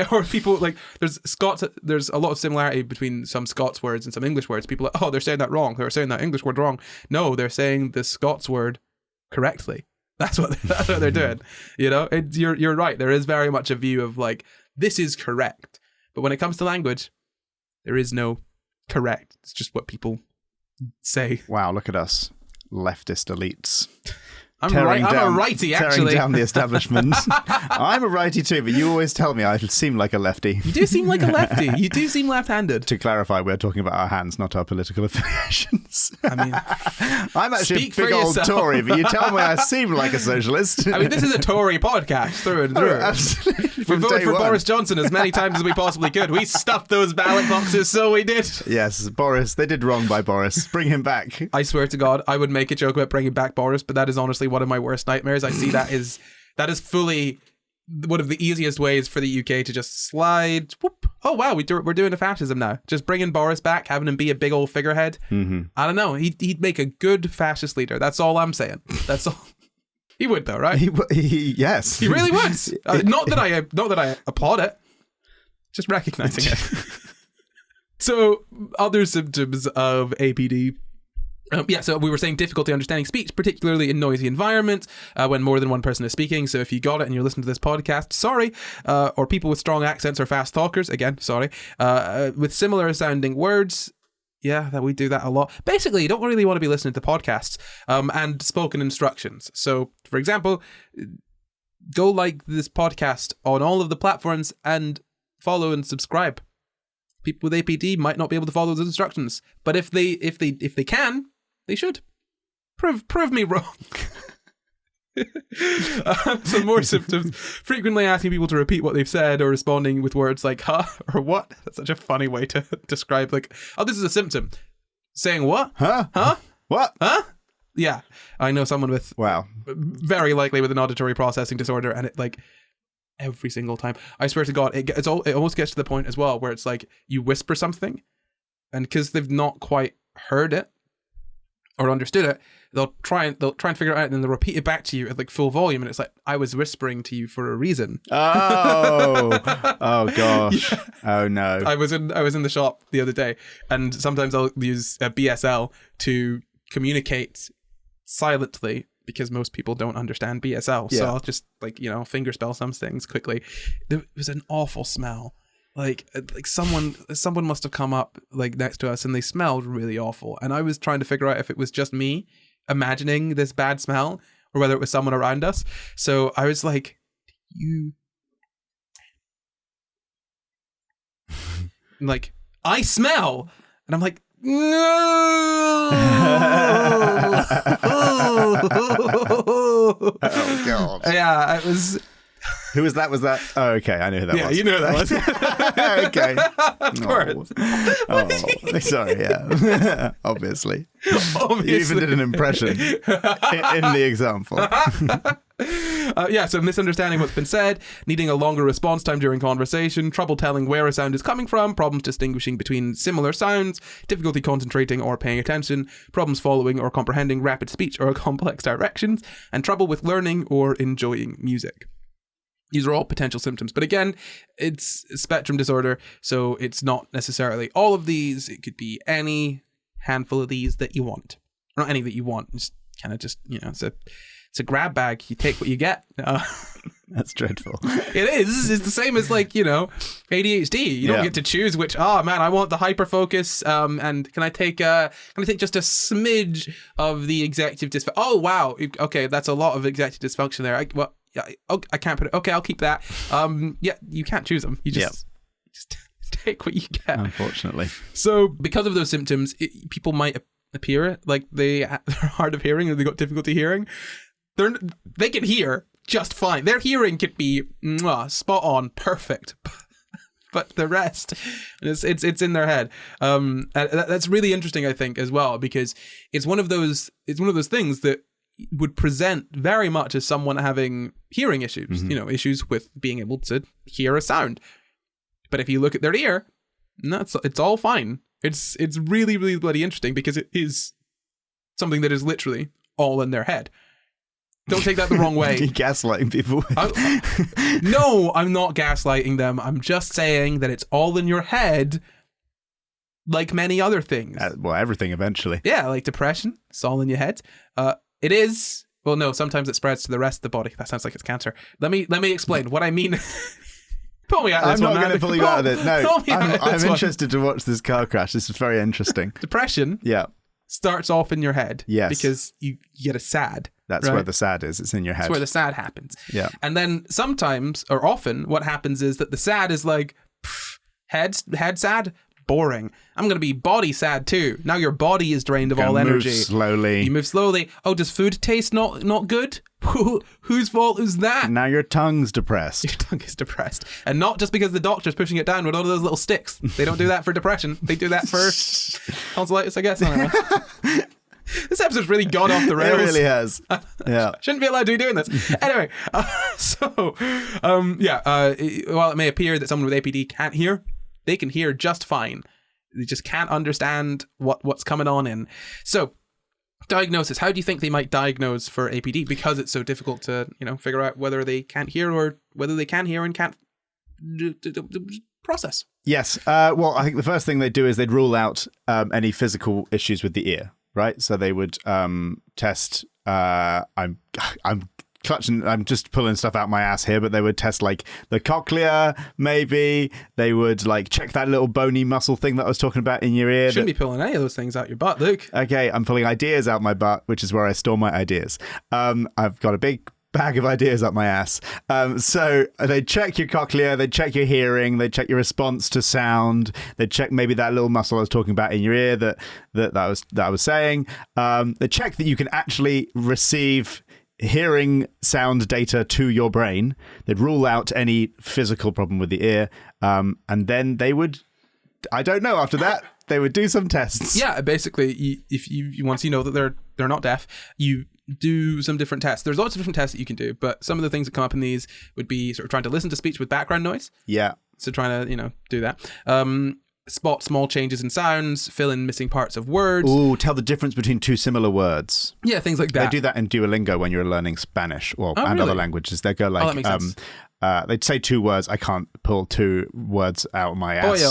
Or people like, there's a lot of similarity between some Scots words and some English words. People are like, oh, they're saying that wrong, they're saying that English word wrong. No, they're saying the Scots word correctly. That's what they're doing. You know, you're right, there is very much a view of like, this is correct, but when it comes to language, there is no correct. It's just what people say.
Wow, look at us, leftist elites.
I'm a righty, actually.
Tearing down the establishment. I'm a righty too, but you always tell me I seem like a lefty.
You do seem like a lefty. You do seem left-handed.
To clarify, we're talking about our hands, not our political affiliations.
I mean,
I'm actually a big old Tory, but you tell me I seem like a socialist.
I mean, this is a Tory podcast through and through.
Oh, absolutely.
We voted for Boris Johnson as many times as we possibly could. We stuffed those ballot boxes, so we did.
Yes, Boris. They did wrong by Boris. Bring him back.
I swear to God, I would make a joke about bringing back Boris, but that is honestly one of my worst nightmares. I see that is fully one of the easiest ways for the UK to just slide. Whoop. Oh wow, we're doing a fascism now. Just bringing Boris back, having him be a big old figurehead. I don't know. He'd make a good fascist leader. That's all I'm saying. That's all. He would though, right?
Yes,
he really would. Not that I applaud it. Just recognizing it. So, other symptoms of APD. So we were saying difficulty understanding speech, particularly in noisy environments when more than one person is speaking. So if you got it and you're listening to this podcast, sorry. Or people with strong accents or fast talkers, again, sorry. With similar sounding words, Yeah, that we do that a lot. Basically, you don't really want to be listening to podcasts and spoken instructions. So, for example, go like this podcast on all of the platforms and follow and subscribe. People with APD might not be able to follow those instructions, but if they can, they should. Prove me wrong. Some more symptoms. Frequently asking people to repeat what they've said or responding with words like huh or what. That's such a funny way to describe, like, oh, this is a symptom. Saying what?
Huh? What?
Huh? Yeah. I know someone with,
Wow,
very likely with an auditory processing disorder, and it, like, every single time, I swear to God, it almost gets to the point as well where it's like you whisper something, and because they've not quite heard it or understood it, they'll try and figure it out, and then they'll repeat it back to you at like full volume, and it's like, I was whispering to you for a reason.
Oh gosh. Yeah. Oh no.
I was in the shop the other day, and sometimes I'll use a BSL to communicate silently because most people don't understand BSL. So I'll just, like, you know, finger spell some things quickly. There was an awful smell. Like someone must have come up like next to us, and they smelled really awful. And I was trying to figure out if it was just me imagining this bad smell or whether it was someone around us. So I was like, like, I smell. And I'm like, no.
Oh God.
Yeah, it was.
Who was that? Was that? Oh, okay. I know who that was.
Yeah, you know who that was.
Okay.
Of course.
Oh, sorry. Yeah. Obviously. You even did an impression in the example.
So misunderstanding what's been said, needing a longer response time during conversation, trouble telling where a sound is coming from, problems distinguishing between similar sounds, difficulty concentrating or paying attention, problems following or comprehending rapid speech or complex directions, and trouble with learning or enjoying music. These are all potential symptoms. But again, it's a spectrum disorder, so it's not necessarily all of these. It could be any handful of these that you want. Or not any that you want. It's kind of just, you know, it's a grab bag. You take what you get.
That's dreadful.
It is. It's the same as, like, you know, ADHD. You don't get to choose which, oh man, I want the hyperfocus, and can I take just a smidge of the executive dysfunction? Oh wow. Okay, that's a lot of executive dysfunction there. I can't put it. Okay, I'll keep that. Yeah, you can't choose them. You just take what you get.
Unfortunately.
So because of those symptoms, people might appear like they're hard of hearing or they got difficulty hearing. They can hear just fine. Their hearing could be spot on, perfect. But the rest, it's in their head. That's really interesting, I think, as well, because it's one of those things that would present very much as someone having hearing issues, you know, issues with being able to hear a sound. But if you look at their ear, no, it's all fine. It's really, really bloody interesting because it is something that is literally all in their head. Don't take that the wrong way.
You're gaslighting people.
No, I'm not gaslighting them. I'm just saying that it's all in your head, like many other things.
Well, everything eventually.
Yeah, like depression, it's all in your head. It is. Well, no, sometimes it spreads to the rest of the body. That sounds like it's cancer. Let me explain what I mean. Pull me out of this.
I'm not going to pull you out of it. No, I'm interested to watch this car crash. This is very interesting.
Depression.
Yeah.
Starts off in your head.
Yes.
Because you get a SAD.
That's where the SAD is. It's in your head.
That's where the SAD happens.
Yeah.
And then sometimes, or often, what happens is that the SAD is like, head SAD, boring. I'm going to be body sad too. Now your body is drained of all energy.
Move slowly.
You move slowly. Oh, does food taste not good? Whose fault is that?
Now your tongue's depressed.
Your tongue is depressed. And not just because the doctor's pushing it down with all of those little sticks. They don't do that for depression. They do that for tonsillitis, I guess. I don't know. This episode's really gone off the rails.
It really has. Yeah.
Shouldn't be allowed to be doing this. Anyway, while it may appear that someone with APD can't hear, they can hear just fine. They just can't understand what's coming on in. So, diagnosis. How do you think they might diagnose for APD? Because it's so difficult to, you know, figure out whether they can't hear or whether they can hear and can't process.
Yes. Well, I think the first thing they'd do is they'd rule out any physical issues with the ear, right? So they would test. I'm clutching. I'm just pulling stuff out my ass here, but they would test like the cochlea. Maybe they would like check that little bony muscle thing that I was talking about in your ear.
Shouldn't be pulling any of those things out your butt, Luke.
Okay, I'm pulling ideas out my butt, which is where I store my ideas. I've got a big bag of ideas up my ass. So they check your cochlea, they check your hearing, they check your response to sound, they check maybe that little muscle I was talking about in your ear that I was saying. They check that you can actually receive hearing sound data to your brain. They'd rule out any physical problem with the ear, and then they would, I don't know, after that they would do some tests.
Yeah, basically, if you once you know that they're not deaf, you do some different tests. There's lots of different tests that you can do, but some of the things that come up in these would be sort of trying to listen to speech with background noise.
Yeah.
So trying to, do that. Spot small changes in sounds, fill in missing parts of words.
Ooh, tell the difference between two similar words.
Yeah, things like that.
They do that in Duolingo when you're learning Spanish and
really?
other languages. They go like,
that makes sense.
They'd say two words. I can't pull two words out of my ass.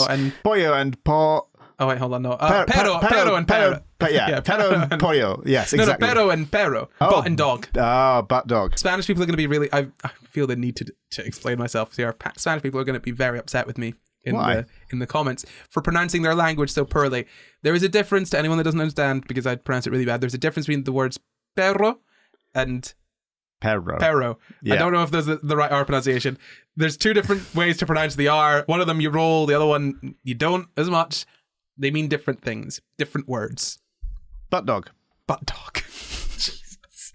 Pollo
and po.
Oh wait, hold on, no. Pero and pero.
Yeah, pero and pollo. Yes, exactly.
No, pero and pero. Butt and dog.
Oh, butt dog.
Spanish people are going to be really... I feel the need to explain myself here. Spanish people are going to be very upset with me in the comments for pronouncing their language so poorly. There is a difference, to anyone that doesn't understand, because I pronounce it really bad. There's a difference between the words perro and Perro. Yeah. I don't know if there's the right R pronunciation. There's two different ways to pronounce the R. One of them you roll, the other one you don't as much. They mean different things, different words.
Butt dog.
Jesus.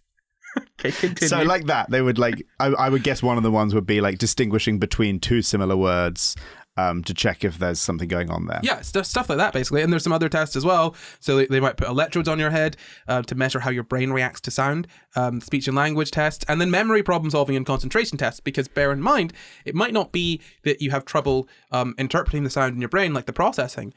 Okay, continue.
So like that, they would like, I would guess one of the ones would be like distinguishing between two similar words to check if there's something going on there.
Yeah, stuff like that, basically. And there's some other tests as well. So they might put electrodes on your head to measure how your brain reacts to sound, speech and language tests, and then memory problem solving and concentration tests. Because bear in mind, it might not be that you have trouble interpreting the sound in your brain, like the processing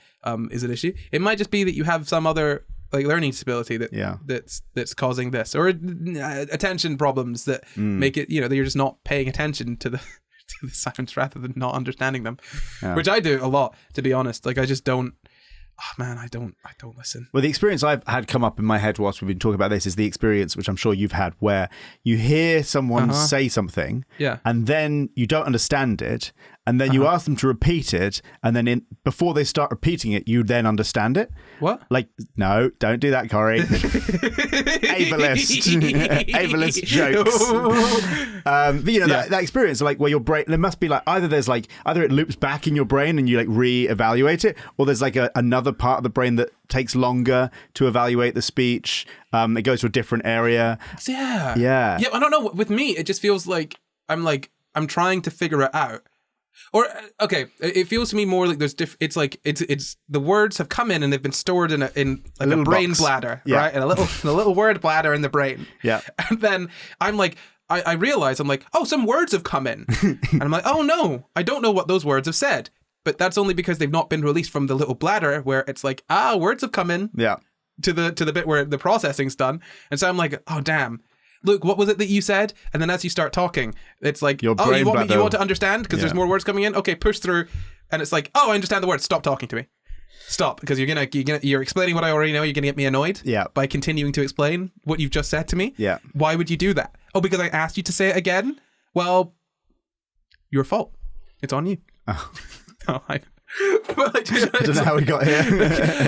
is an issue. It might just be that you have some other like learning disability that's causing this, or attention problems that make it, that you're just not paying attention to the sounds rather than not understanding them, which I do a lot, to be honest. Like I just don't. Oh man, I don't listen.
Well, the experience I've had come up in my head whilst we've been talking about this is the experience, which I'm sure you've had, where you hear someone say something, and then you don't understand it, and then you ask them to repeat it, and then before they start repeating it, you then understand it.
What?
Like, no, don't do that, Corey. Ableist jokes. But that experience, like where your brain, there must be like either it loops back in your brain and you like re-evaluate it, or there's like another part of the brain that takes longer to evaluate the speech. It goes to a different area.
Yeah. I don't know. With me, it just feels like I'm trying to figure it out. Or it feels to me more like there's it's the words have come in and they've been stored in a brain bladder, right? And a little word bladder in the brain.
Yeah.
And then I'm like, I realize I'm like, oh, some words have come in, and I'm like, oh no, I don't know what those words have said. But that's only because they've not been released from the little bladder where it's like, words have come in.
Yeah.
To the bit where the processing's done. And so I'm like, oh damn. Luke, what was it that you said? And then as you start talking, it's like, you want to understand because there's more words coming in? Okay, push through. And it's like, I understand the words. Stop talking to me. Stop, because you're explaining what I already know. You're going to get me annoyed by continuing to explain what you've just said to me.
Yeah.
Why would you do that? Oh, because I asked you to say it again? Well, your fault. It's on you.
Oh.
I
don't know how we got here.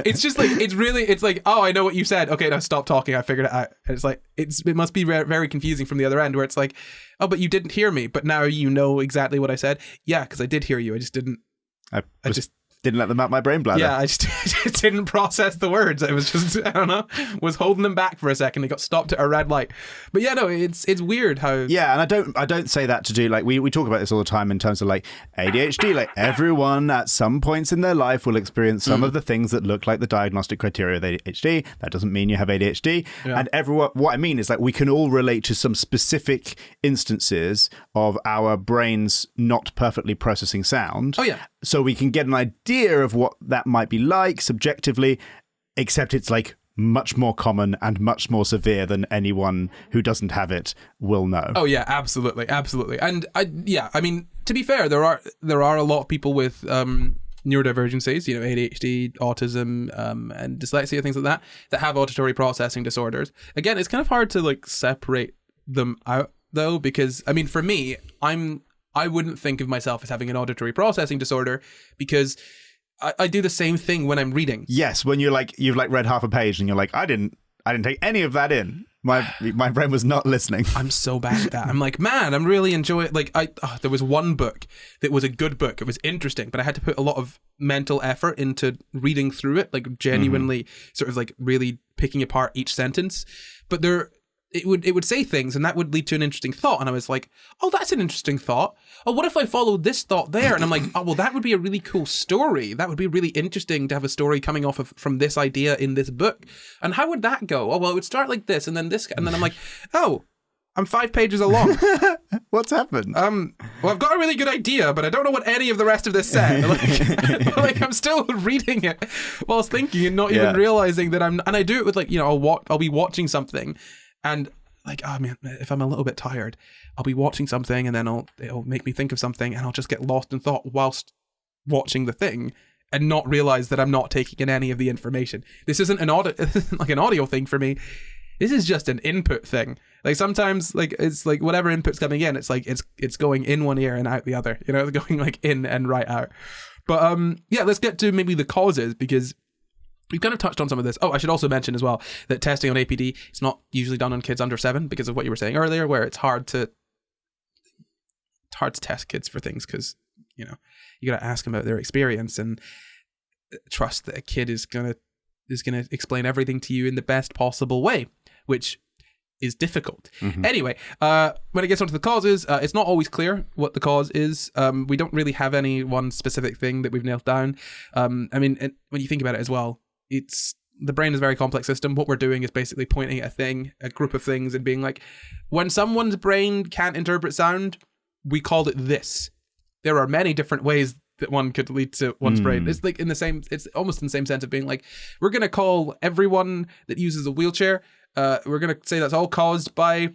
It's just like it's like, I know what you said. Okay, now stop talking. I figured it out. And it's like it must be very confusing from the other end, where it's like, but you didn't hear me, but now you know exactly what I said. Yeah, because I did hear you. I just didn't. I just
didn't let them out my brain bladder.
Yeah, I just didn't process the words. I was just, I don't know, was holding them back for a second. It got stopped at a red light. But yeah, no, it's weird how...
Yeah, and I don't say that to do, like, we talk about this all the time in terms of, like, ADHD. Like, everyone at some points in their life will experience some of the things that look like the diagnostic criteria of ADHD. That doesn't mean you have ADHD. Yeah. And what I mean is, like, we can all relate to some specific instances of our brains not perfectly processing sound.
Oh, yeah.
So we can get an idea of what that might be like subjectively, except it's like much more common and much more severe than anyone who doesn't have it will know.
Oh yeah, absolutely. And I mean, to be fair, there are a lot of people with neurodivergencies, ADHD, autism, and dyslexia, things like that have auditory processing disorders. Again, it's kind of hard to like separate them out though, because I mean, for me, I wouldn't think of myself as having an auditory processing disorder because I do the same thing when I'm reading.
Yes, when you've read half a page and you're like, I didn't take any of that in. My brain was not listening.
I'm so bad at that. I'm like, man, I'm really enjoying. Like, there was one book that was a good book. It was interesting, but I had to put a lot of mental effort into reading through it, like genuinely sort of like really picking apart each sentence. But it would say things, and that would lead to an interesting thought. And I was like, oh, that's an interesting thought. Oh, what if I followed this thought there? And I'm like, oh, well, that would be a really cool story. That would be really interesting to have a story coming off from this idea in this book. And how would that go? Oh, well, it would start like this, and then this, and then I'm like, oh, I'm 5 pages along.
What's happened?
Well, I've got a really good idea, but I don't know what any of the rest of this said. Like I'm still reading it whilst thinking and not even realizing that and I do it with like, I'll be watching something. And like, oh man, if I'm a little bit tired, I'll be watching something and then it'll make me think of something and I'll just get lost in thought whilst watching the thing and not realize that I'm not taking in any of the information. This isn't like an audio thing for me. This is just an input thing. Like sometimes like it's like whatever input's coming in, it's like it's going in one ear and out the other, it's going like in and right out. But let's get to maybe the causes, because we've kind of touched on some of this. Oh, I should also mention as well that testing on APD is not usually done on kids under 7 because of what you were saying earlier, where it's hard to test kids for things because, you got to ask them about their experience and trust that a kid is gonna explain everything to you in the best possible way, which is difficult. Anyway, when it gets onto the causes, it's not always clear what the cause is. We don't really have any one specific thing that we've nailed down. I mean, when you think about it as well, the brain is a very complex system. What we're doing is basically pointing at a group of things and being like, when someone's brain can't interpret sound, we called it this. There are many different ways that one could lead to one's brain. It's like it's almost in the same sense of being like, we're going to call everyone that uses a wheelchair, we're going to say that's all caused by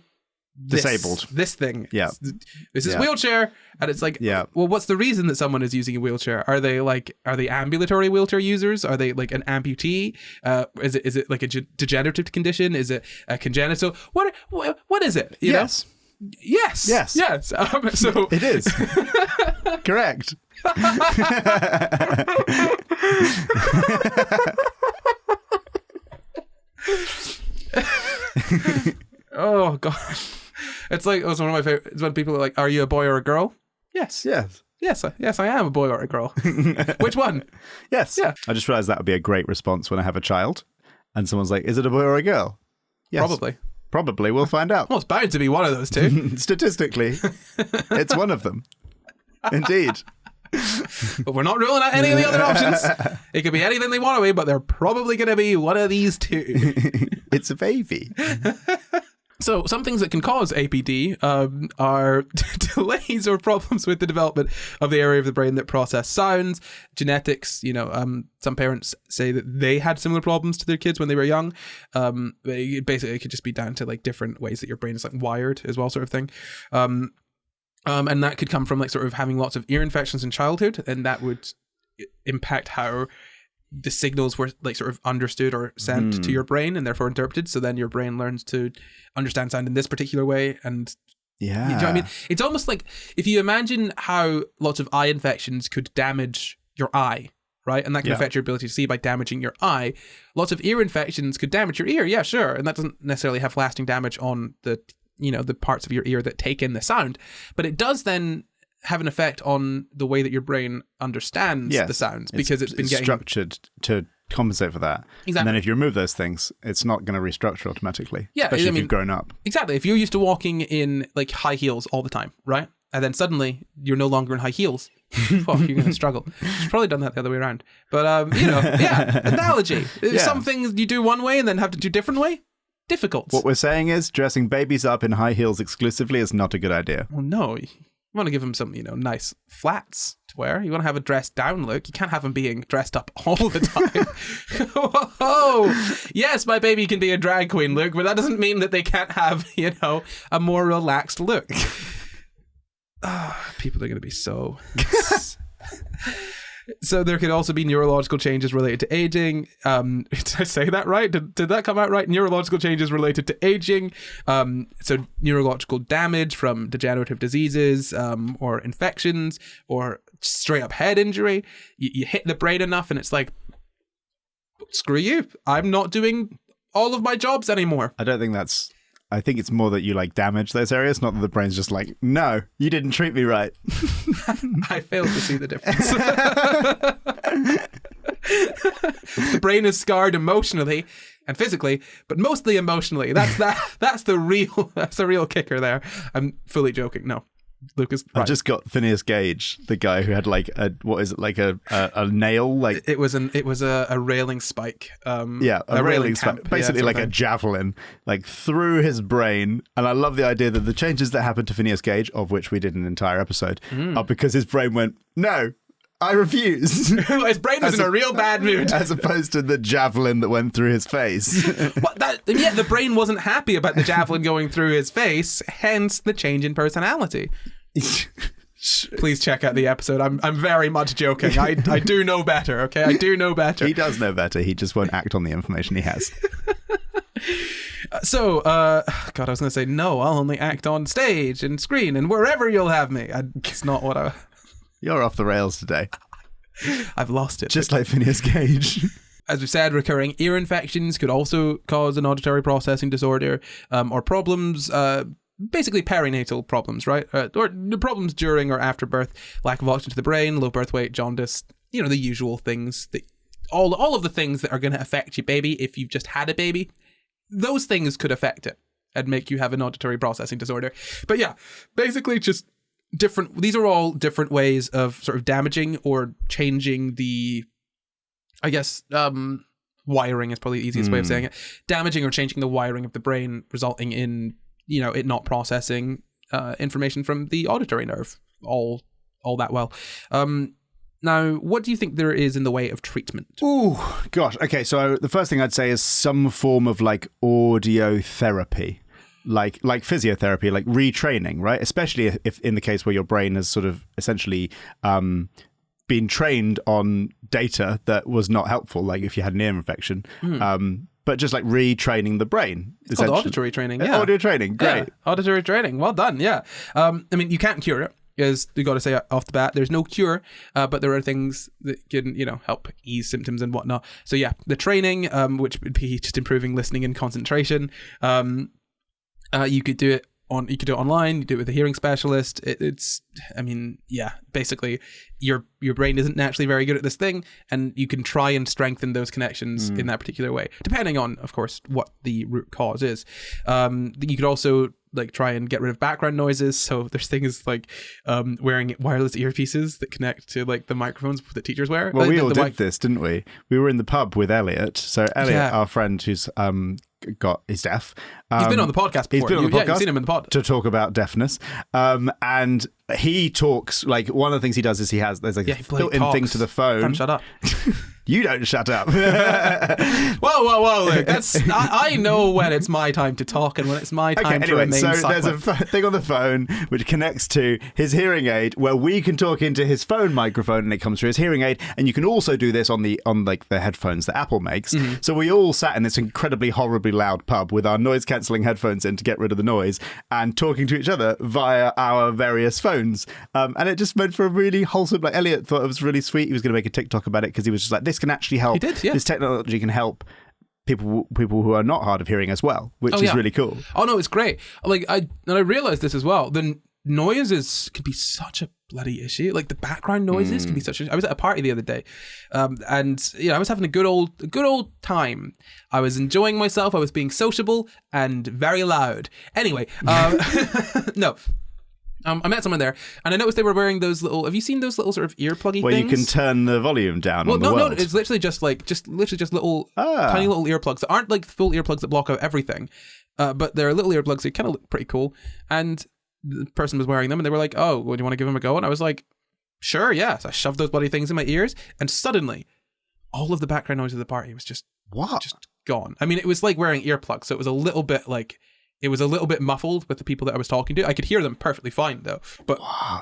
disabled.
This thing.
Yeah.
This is wheelchair. And it's like, well, what's the reason that someone is using a wheelchair? Are they ambulatory wheelchair users? Are they like an amputee? Is it like a degenerative condition? Is it a congenital? What is it? You know? Yes. So
it is. Correct.
Oh god, it's like one of my favorite. It's when people are like, "Are you a boy or a girl?" Yes, I am a boy or a girl. Which one?
Yes. Yeah. I just realized that would be a great response when I have a child, and someone's like, "Is it a boy or a girl?" Yes. Probably. We'll find out.
Well, it's bound to be one of those two.
Statistically, it's one of them. Indeed.
But we're not ruling out any of the other options. It could be anything they want to be, but they're probably going to be one of these two.
It's a baby.
So some things that can cause APD are delays or problems with the development of the area of the brain that process sounds, genetics. Some parents say that they had similar problems to their kids when they were young. Basically, it could just be down to like different ways that your brain is like wired as well, sort of thing. And that could come from like sort of having lots of ear infections in childhood, and that would impact how the signals were like sort of understood or sent to your brain and therefore interpreted. So then your brain learns to understand sound in this particular way. And you know what I mean? It's almost like if you imagine how lots of eye infections could damage your eye, right? And that can affect your ability to see by damaging your eye. Lots of ear infections could damage your ear. Yeah, sure. And that doesn't necessarily have lasting damage on the parts of your ear that take in the sound, but it does then have an effect on the way that your brain understands the sounds, because it's been getting
structured to compensate for that.
Exactly.
And then if you remove those things, it's not going to restructure automatically.
Yeah,
especially if you've grown up.
Exactly. If you're used to walking in like high heels all the time, right? And then suddenly you're no longer in high heels. Well, you're going to struggle. You've probably done that the other way around. But, analogy. Some things you do one way and then have to do different way. Difficult.
What we're saying is dressing babies up in high heels exclusively is not a good idea.
Well, no. You want to give them some, nice flats to wear. You want to have a dressed down look. You can't have them being dressed up all the time. Oh, yes, my baby can be a drag queen look, but that doesn't mean that they can't have, a more relaxed look. People are going to be so... So there could also be neurological changes related to aging. Did I say that right? Did that come out right? Neurological changes related to aging. So neurological damage from degenerative diseases or infections or straight up head injury. You hit the brain enough and it's like, screw you. I'm not doing all of my jobs anymore.
I think it's more that you like damage those areas, not that the brain's just like, no, you didn't treat me right.
I failed to see the difference. The brain is scarred emotionally and physically, but mostly emotionally. That's the real kicker there. I'm fully joking. No. Lucas, right.
I've just got Phineas Gage, the guy who had like a nail, like
it was a railing spike.
A railing spike, basically like a javelin, like through his brain. And I love the idea that the changes that happened to Phineas Gage, of which we did an entire episode, are because his brain went, no, I refuse.
His brain was in a real bad mood,
as opposed to the javelin that went through his face.
The brain wasn't happy about the javelin going through his face, hence the change in personality. Please check out the episode. I'm very much joking. I do know better, okay? I do know better.
He does know better. He just won't act on the information he has.
So, God, I was going to say, no, I'll only act on stage and screen and wherever you'll have me. It's not what I...
You're off the rails today.
I've lost it.
Just like Phineas Gage.
As we said, recurring ear infections could also cause an auditory processing disorder or problems... basically perinatal problems, right? Or the problems during or after birth, lack of oxygen to the brain, low birth weight, jaundice, the usual things, that all of the things that are going to affect your baby if you've just had a baby, those things could affect it and make you have an auditory processing disorder. But yeah, basically just these are all different ways of sort of damaging or changing the, I guess, wiring is probably the easiest way of saying it, damaging or changing the wiring of the brain, resulting in it not processing information from the auditory nerve all that well. Now, what do you think there is in the way of treatment?
Ooh, gosh. Okay, so the first thing I'd say is some form of like audio therapy, like physiotherapy, like retraining, right? Especially if in the case where your brain has sort of essentially been trained on data that was not helpful, like if you had an ear infection. But just like retraining the brain.
It's called auditory training, yeah.
Audio training, great.
Yeah, auditory training, well done, yeah. I mean, you can't cure it, because we got to say off the bat, there's no cure, but there are things that can, help ease symptoms and whatnot. So yeah, the training, which would be just improving listening and concentration. You could do it online, you do it with a hearing specialist. Basically your brain isn't naturally very good at this thing, and you can try and strengthen those connections in that particular way, depending on, of course, what the root cause is. You could also like try and get rid of background noises. So there's things like wearing wireless earpieces that connect to like the microphones that teachers wear.
Well, we all did this, didn't we? We were in the pub with Elliot. So Elliot, our friend who's he's deaf.
He's been on the podcast before.
He's been on the podcast.
You've seen him in the pod.
To talk about deafness. And he talks, like, one of the things he does is there's like a built-in thing to the phone.
Don't shut up.
You don't shut up.
Whoa, Luke. I know when it's my time to talk and when it's my time to remain silent.
There's a thing on the phone which connects to his hearing aid where we can talk into his phone microphone and it comes through his hearing aid. And you can also do this on the headphones that Apple makes. Mm-hmm. So we all sat in this incredibly horribly loud pub with our noise cancelling headphones in to get rid of the noise and talking to each other via our various phones. And it just meant for a really wholesome, like Elliot thought it was really sweet. He was going to make a TikTok about it because he was just like, this can actually help.
He did, yeah.
This technology can help people who are not hard of hearing as well, which is really cool.
Oh no, it's great. Like I realized this as well. The noises can be such a bloody issue. Like the background noises can be such a... I was at a party the other day, and I was having a good old time. I was enjoying myself. I was being sociable and very loud. Anyway, no. I met someone there, and I noticed they were wearing those little... Have you seen those little sort of earpluggy things?
Where you can turn the volume down on the world.
No, it's literally just little tiny little earplugs that aren't like full earplugs that block out everything, but they're little earplugs that kind of look pretty cool. And the person was wearing them, and they were like, "Oh, well, do you want to give them a go?" And I was like, "Sure, yeah." So I shoved those bloody things in my ears, and suddenly, all of the background noise of the party was just gone. I mean, it was like wearing earplugs, so it was a little bit like It was a little bit muffled with the people that I was talking to. I could hear them perfectly fine though. But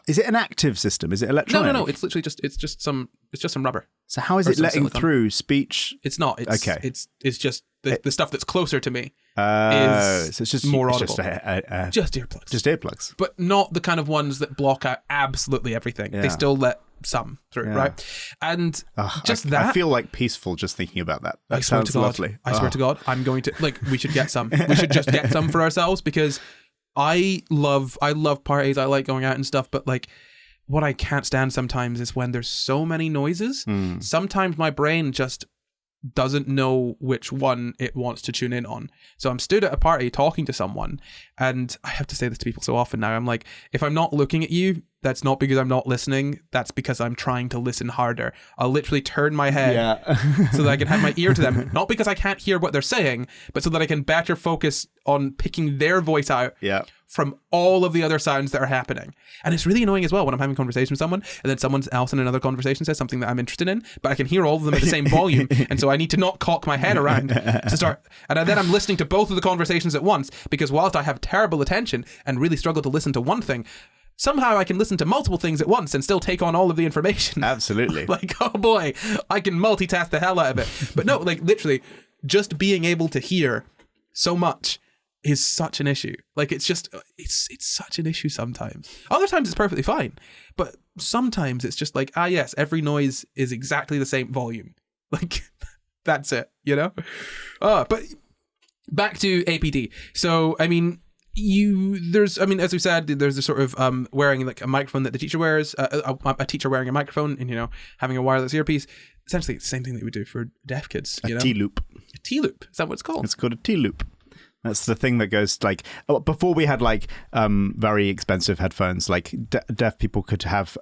is it an active system? Is it electronic?
No. It's literally just some rubber.
So how is it letting through speech?
It's not. It's,
okay.
It's just the stuff that's closer to me.
So it's just
more audible.
Just
earplugs.
Just earplugs.
But not the kind of ones that block out absolutely everything. Yeah. They still let some through, right? And I
feel like peaceful just thinking about that. That sounds lovely.
I swear to God, I'm going to, we should get some. We should just get some for ourselves, because I love parties. I like going out and stuff, but what I can't stand sometimes is when there's so many noises. Sometimes my brain just doesn't know which one it wants to tune in on. So I'm stood at a party talking to someone, and I have to say this to people so often now. I'm like, if I'm not looking at you, that's not because I'm not listening. That's because I'm trying to listen harder. I'll literally turn my head so that I can have my ear to them. Not because I can't hear what they're saying, but so that I can better focus on picking their voice out from all of the other sounds that are happening. And it's really annoying as well when I'm having a conversation with someone and then someone else in another conversation says something that I'm interested in, but I can hear all of them at the same volume. And so I need to not cock my head around to start. And then I'm listening to both of the conversations at once, because whilst I have terrible attention and really struggle to listen to one thing, somehow I can listen to multiple things at once and still take on all of the information.
Absolutely.
Oh boy, I can multitask the hell out of it. But no, literally, just being able to hear so much is such an issue. It's such an issue sometimes. Other times it's perfectly fine. But sometimes it's just yes, every noise is exactly the same volume. That's it, But back to APD. So, as we said, there's a sort of wearing a microphone that the teacher wears, a teacher wearing a microphone and, having a wireless earpiece. Essentially, it's the same thing that we do for deaf kids.
A T-loop.
A T-loop. Is that what it's called?
It's called a T-loop. That's the thing that goes before we had very expensive headphones. Deaf people could have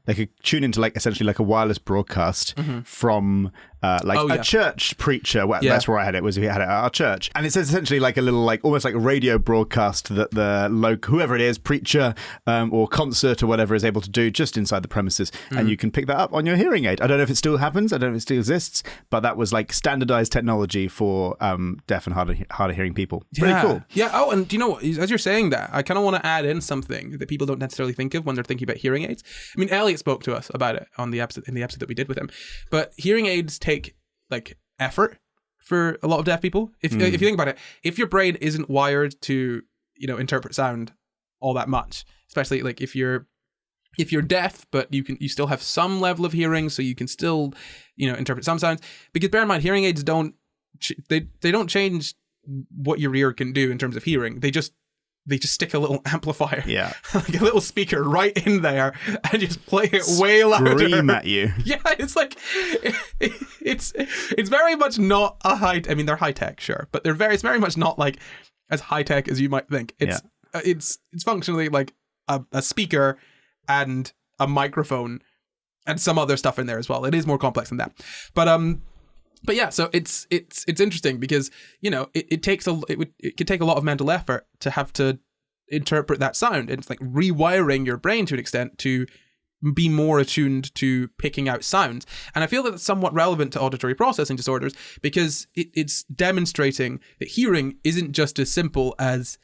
they could tune into essentially a wireless broadcast from a church preacher. That's where I had it. We had it at our church, and it's essentially a little almost like a radio broadcast that the whoever it is, preacher or concert or whatever, is able to do just inside the premises, and you can pick that up on your hearing aid. I don't know if it still happens. I don't know if it still exists, but that was standardized technology for deaf and hard of hearing people. Pretty cool. Yeah.
Oh, and do you know what? As you're saying that, I kind of want to add in something that people don't necessarily think of when they're thinking about hearing aids. Elliot spoke to us about it on the episode that we did with him. But hearing aids take effort for a lot of deaf people. If you think about it, if your brain isn't wired to interpret sound all that much, especially if you're deaf, but you still have some level of hearing, so you can still interpret some sounds. Because bear in mind, hearing aids don't change what your ear can do in terms of hearing. They just stick a little amplifier, a little speaker right in there, and just play it way louder.
Scream at you.
Yeah, it's it's very much not a high. They're high tech, sure, but it's very much not as high tech as you might think. It's functionally a speaker and a microphone and some other stuff in there as well. It is more complex than that, but yeah, so it's interesting because it could take a lot of mental effort to have to interpret that sound. It's rewiring your brain to an extent to be more attuned to picking out sounds. And I feel that it's somewhat relevant to auditory processing disorders because it's demonstrating that hearing isn't just as simple as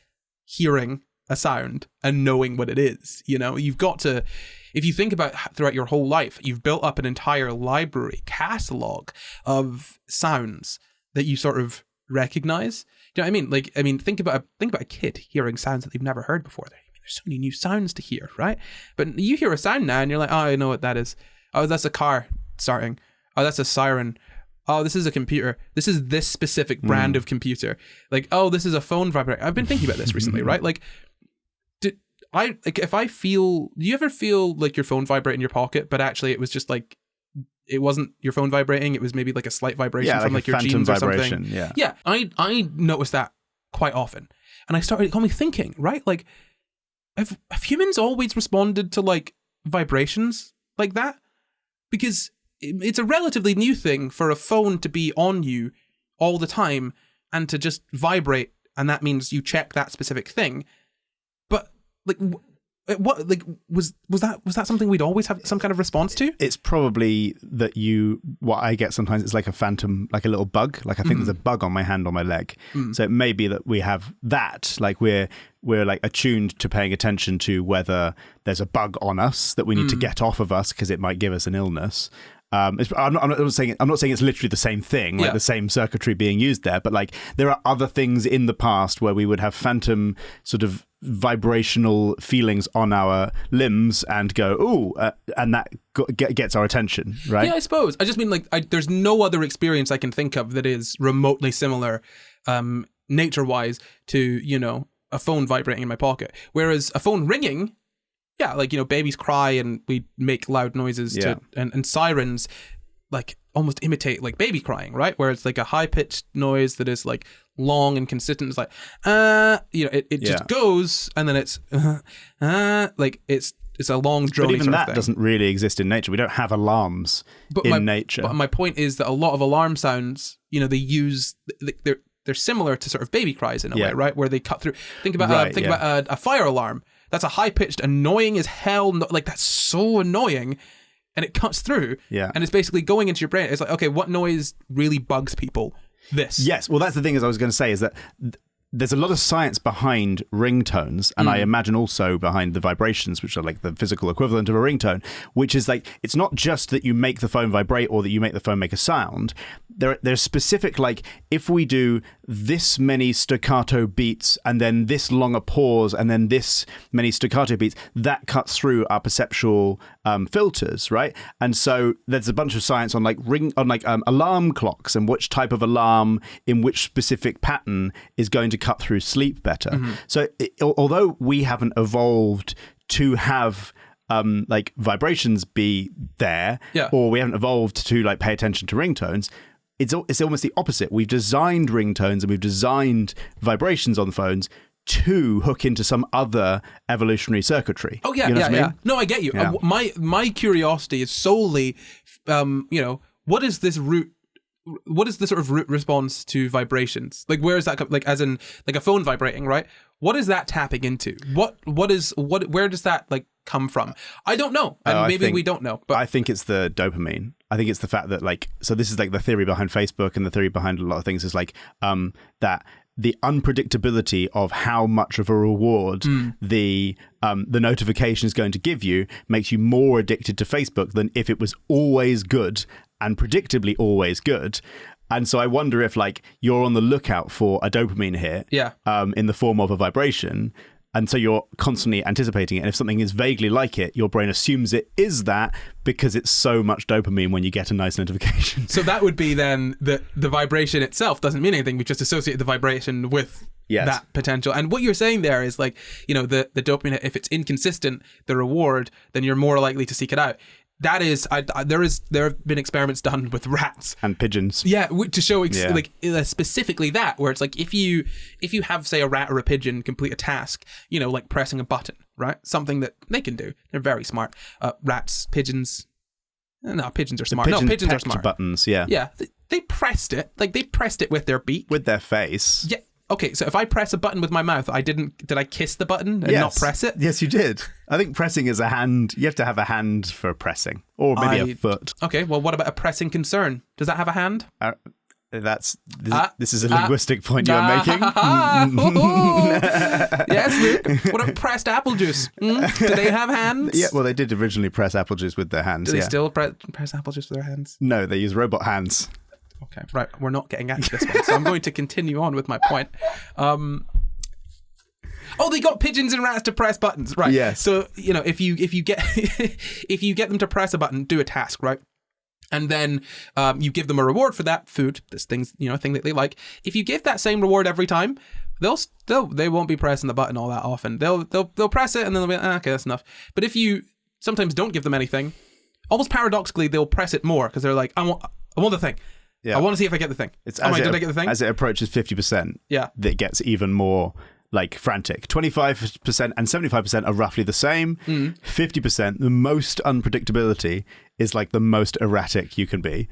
hearing a sound and knowing what it is. You've got to. If you think about throughout your whole life, you've built up an entire library catalog of sounds that you sort of recognize. Do you know what I mean? Think about a kid hearing sounds that they've never heard before. There's so many new sounds to hear, right? But you hear a sound now and you're like, oh, I know what that is. Oh, that's a car starting. Oh, that's a siren. Oh, this is a computer. This is this specific brand of computer. Oh, this is a phone vibrator. I've been thinking about this recently, right? Do you ever feel your phone vibrate in your pocket, but actually it was just it wasn't your phone vibrating, it was maybe a slight vibration from your jeans or something. Yeah. I noticed that quite often. And it got me thinking, right? Have humans always responded to vibrations like that? Because it's a relatively new thing for a phone to be on you all the time and to just vibrate, and that means you check that specific thing. What like was that something we'd always have some kind of response to?
It's probably that what I get sometimes is like a phantom, like a little bug. Like I think there's a bug on my hand or my leg. So it may be that we have that, like we're like attuned to paying attention to whether there's a bug on us that we need to get off of us because it might give us an illness. I'm not saying it's literally the same thing, like the same circuitry being used there, but like there are other things in the past where we would have phantom sort of vibrational feelings on our limbs and go, and that gets our attention, right?
Yeah, I suppose. I just mean like there's no other experience I can think of that is remotely similar, nature-wise, to a phone vibrating in my pocket. Whereas a phone ringing. Yeah, like, babies cry and we make loud noises and sirens like almost imitate like baby crying, right? Where it's like a high-pitched noise that is like long and consistent. It's like, it just goes and then it's, like it's a long drony
But even
sort
that
of thing.
Doesn't really exist in nature. We don't have alarms in nature.
But my point is that a lot of alarm sounds, they use, they're similar to sort of baby cries in a way, right? Where they cut through. Think about a fire alarm. That's a high-pitched, annoying as hell. Like, that's so annoying. And it cuts through. Yeah. And it's basically going into your brain. It's like, okay, what noise really bugs people? This.
Yes. Well, that's the thing I was going to say is that there's a lot of science behind ringtones, and I imagine also behind the vibrations, which are like the physical equivalent of a ringtone, which is like, it's not just that you make the phone vibrate or that you make the phone make a sound. There's specific, like, if we do this many staccato beats and then this long a pause and then this many staccato beats, that cuts through our perceptual filters, right? And so there's a bunch of science on alarm clocks and which type of alarm in which specific pattern is going to cut through sleep better. So although we haven't evolved to have like vibrations be there, or we haven't evolved to like pay attention to ringtones, it's almost the opposite. We've designed ringtones and we've designed vibrations on phones to hook into some other evolutionary circuitry.
Oh yeah,
you know what I mean?
yeah. No, I get you.
Yeah.
My curiosity is solely, what is this root? What is the sort of root response to vibrations? Like, where is that? Like, as in, like a phone vibrating, right? What is that tapping into? Where does that like come from? I don't know, and maybe we don't know. But
I think it's the dopamine. I think it's the fact that like, so this is like the theory behind Facebook, and the theory behind a lot of things is like that the unpredictability of how much of a reward the notification is going to give you makes you more addicted to Facebook than if it was always good and predictably always good. And so I wonder if like you're on the lookout for a dopamine hit in the form of a vibration. And so you're constantly anticipating it. And if something is vaguely like it, your brain assumes it is that because it's so much dopamine when you get a nice notification.
So that would be then that the vibration itself doesn't mean anything. We just associate the vibration with that potential. And what you're saying there is like, the dopamine, if it's inconsistent, the reward, then you're more likely to seek it out. That is, there have been experiments done with rats
and pigeons.
Yeah, to show specifically that, where it's like if you have, say, a rat or a pigeon complete a task, like pressing a button, right? Something that they can do. They're very smart. Rats, pigeons. No, pigeons are smart. Pigeons are smart.
Buttons, yeah.
Yeah, they pressed it. Like they pressed it with their beak,
with their face.
Yeah. Okay, so if I press a button with my mouth, did I kiss the button and not press it?
Yes, you did. I think pressing is a hand. You have to have a hand for pressing, or maybe a foot.
Okay, well, what about a pressing concern? Does that have a hand?
This is a linguistic point you're making.
Yes, Luke. What about pressed apple juice? Do they have hands?
Yeah, well, they did originally press apple juice with their hands.
Do they still press apple juice with their hands?
No, they use robot hands.
Okay, right. We're not getting at this one, so I'm going to continue on with my point. They got pigeons and rats to press buttons, right?
Yes.
So if you get if you get them to press a button, do a task, right? And then you give them a reward for that food, this thing that they like. If you give that same reward every time, they won't be pressing the button all that often. They'll press it and then they'll be like, okay, that's enough. But if you sometimes don't give them anything, almost paradoxically, they'll press it more because they're like, I want the thing. Yeah. I want to see if I get the thing.
Did I get the thing? As it approaches 50%, that gets even more like frantic. 25% and 75% are roughly the same. 50%, the most unpredictability is like the most erratic you can be.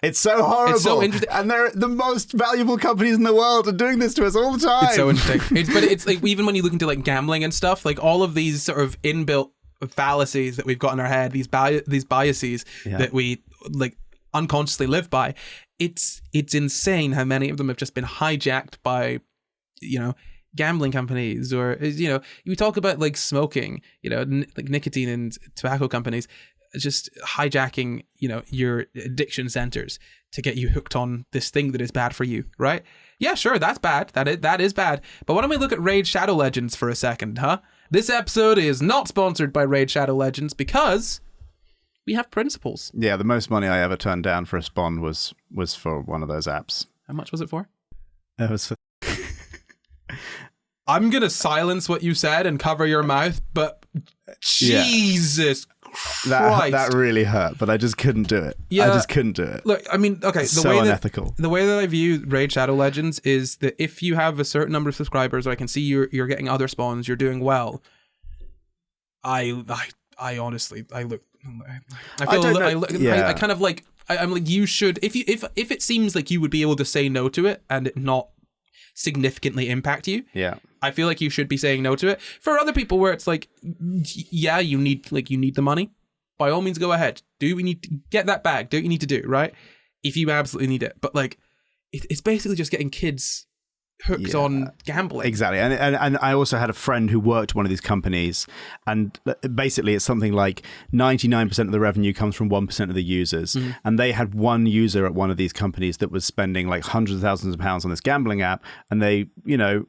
It's so horrible.
It's so interesting.
And they're the most valuable companies in the world are doing this to us all the time.
It's so interesting. But it's like, even when you look into like gambling and stuff, like all of these sort of inbuilt fallacies that we've got in our head, these biases that we like unconsciously live by, it's insane how many of them have just been hijacked by, you know, gambling companies, or, you know, you talk about like smoking, you know, like nicotine and tobacco companies just hijacking, you know, your addiction centers to get you hooked on this thing that is bad for you, right? Yeah, sure, that's bad. That is bad. But why don't we look at Raid Shadow Legends for a second, huh? This episode is not sponsored by Raid Shadow Legends because we have principles.
Yeah, the most money I ever turned down for a spawn was for one of those apps.
How much was it for?
It was for...
I'm going to silence what you said and cover your mouth, but Jesus Christ.
That really hurt, but I just couldn't do it.
Yeah.
I just couldn't do it.
Look, I mean, okay.
So unethical.
The way that I view Raid Shadow Legends is that if you have a certain number of subscribers, or I can see you're getting other spawns, you're doing well. I honestly, I kind of like, I'm like, you should, if it seems like you would be able to say no to it and it not significantly impact you, I feel like you should be saying no to it. For other people where it's like, yeah, you need the money, by all means go ahead, do we need to get that bag, do what you need to do, right? If you absolutely need it. But like, it's basically just getting kids hooked on gambling.
Exactly. And I also had a friend who worked at one of these companies, and basically it's something like 99% of the revenue comes from 1% of the users. And they had one user at one of these companies that was spending like hundreds of thousands of pounds on this gambling app, and they, you know,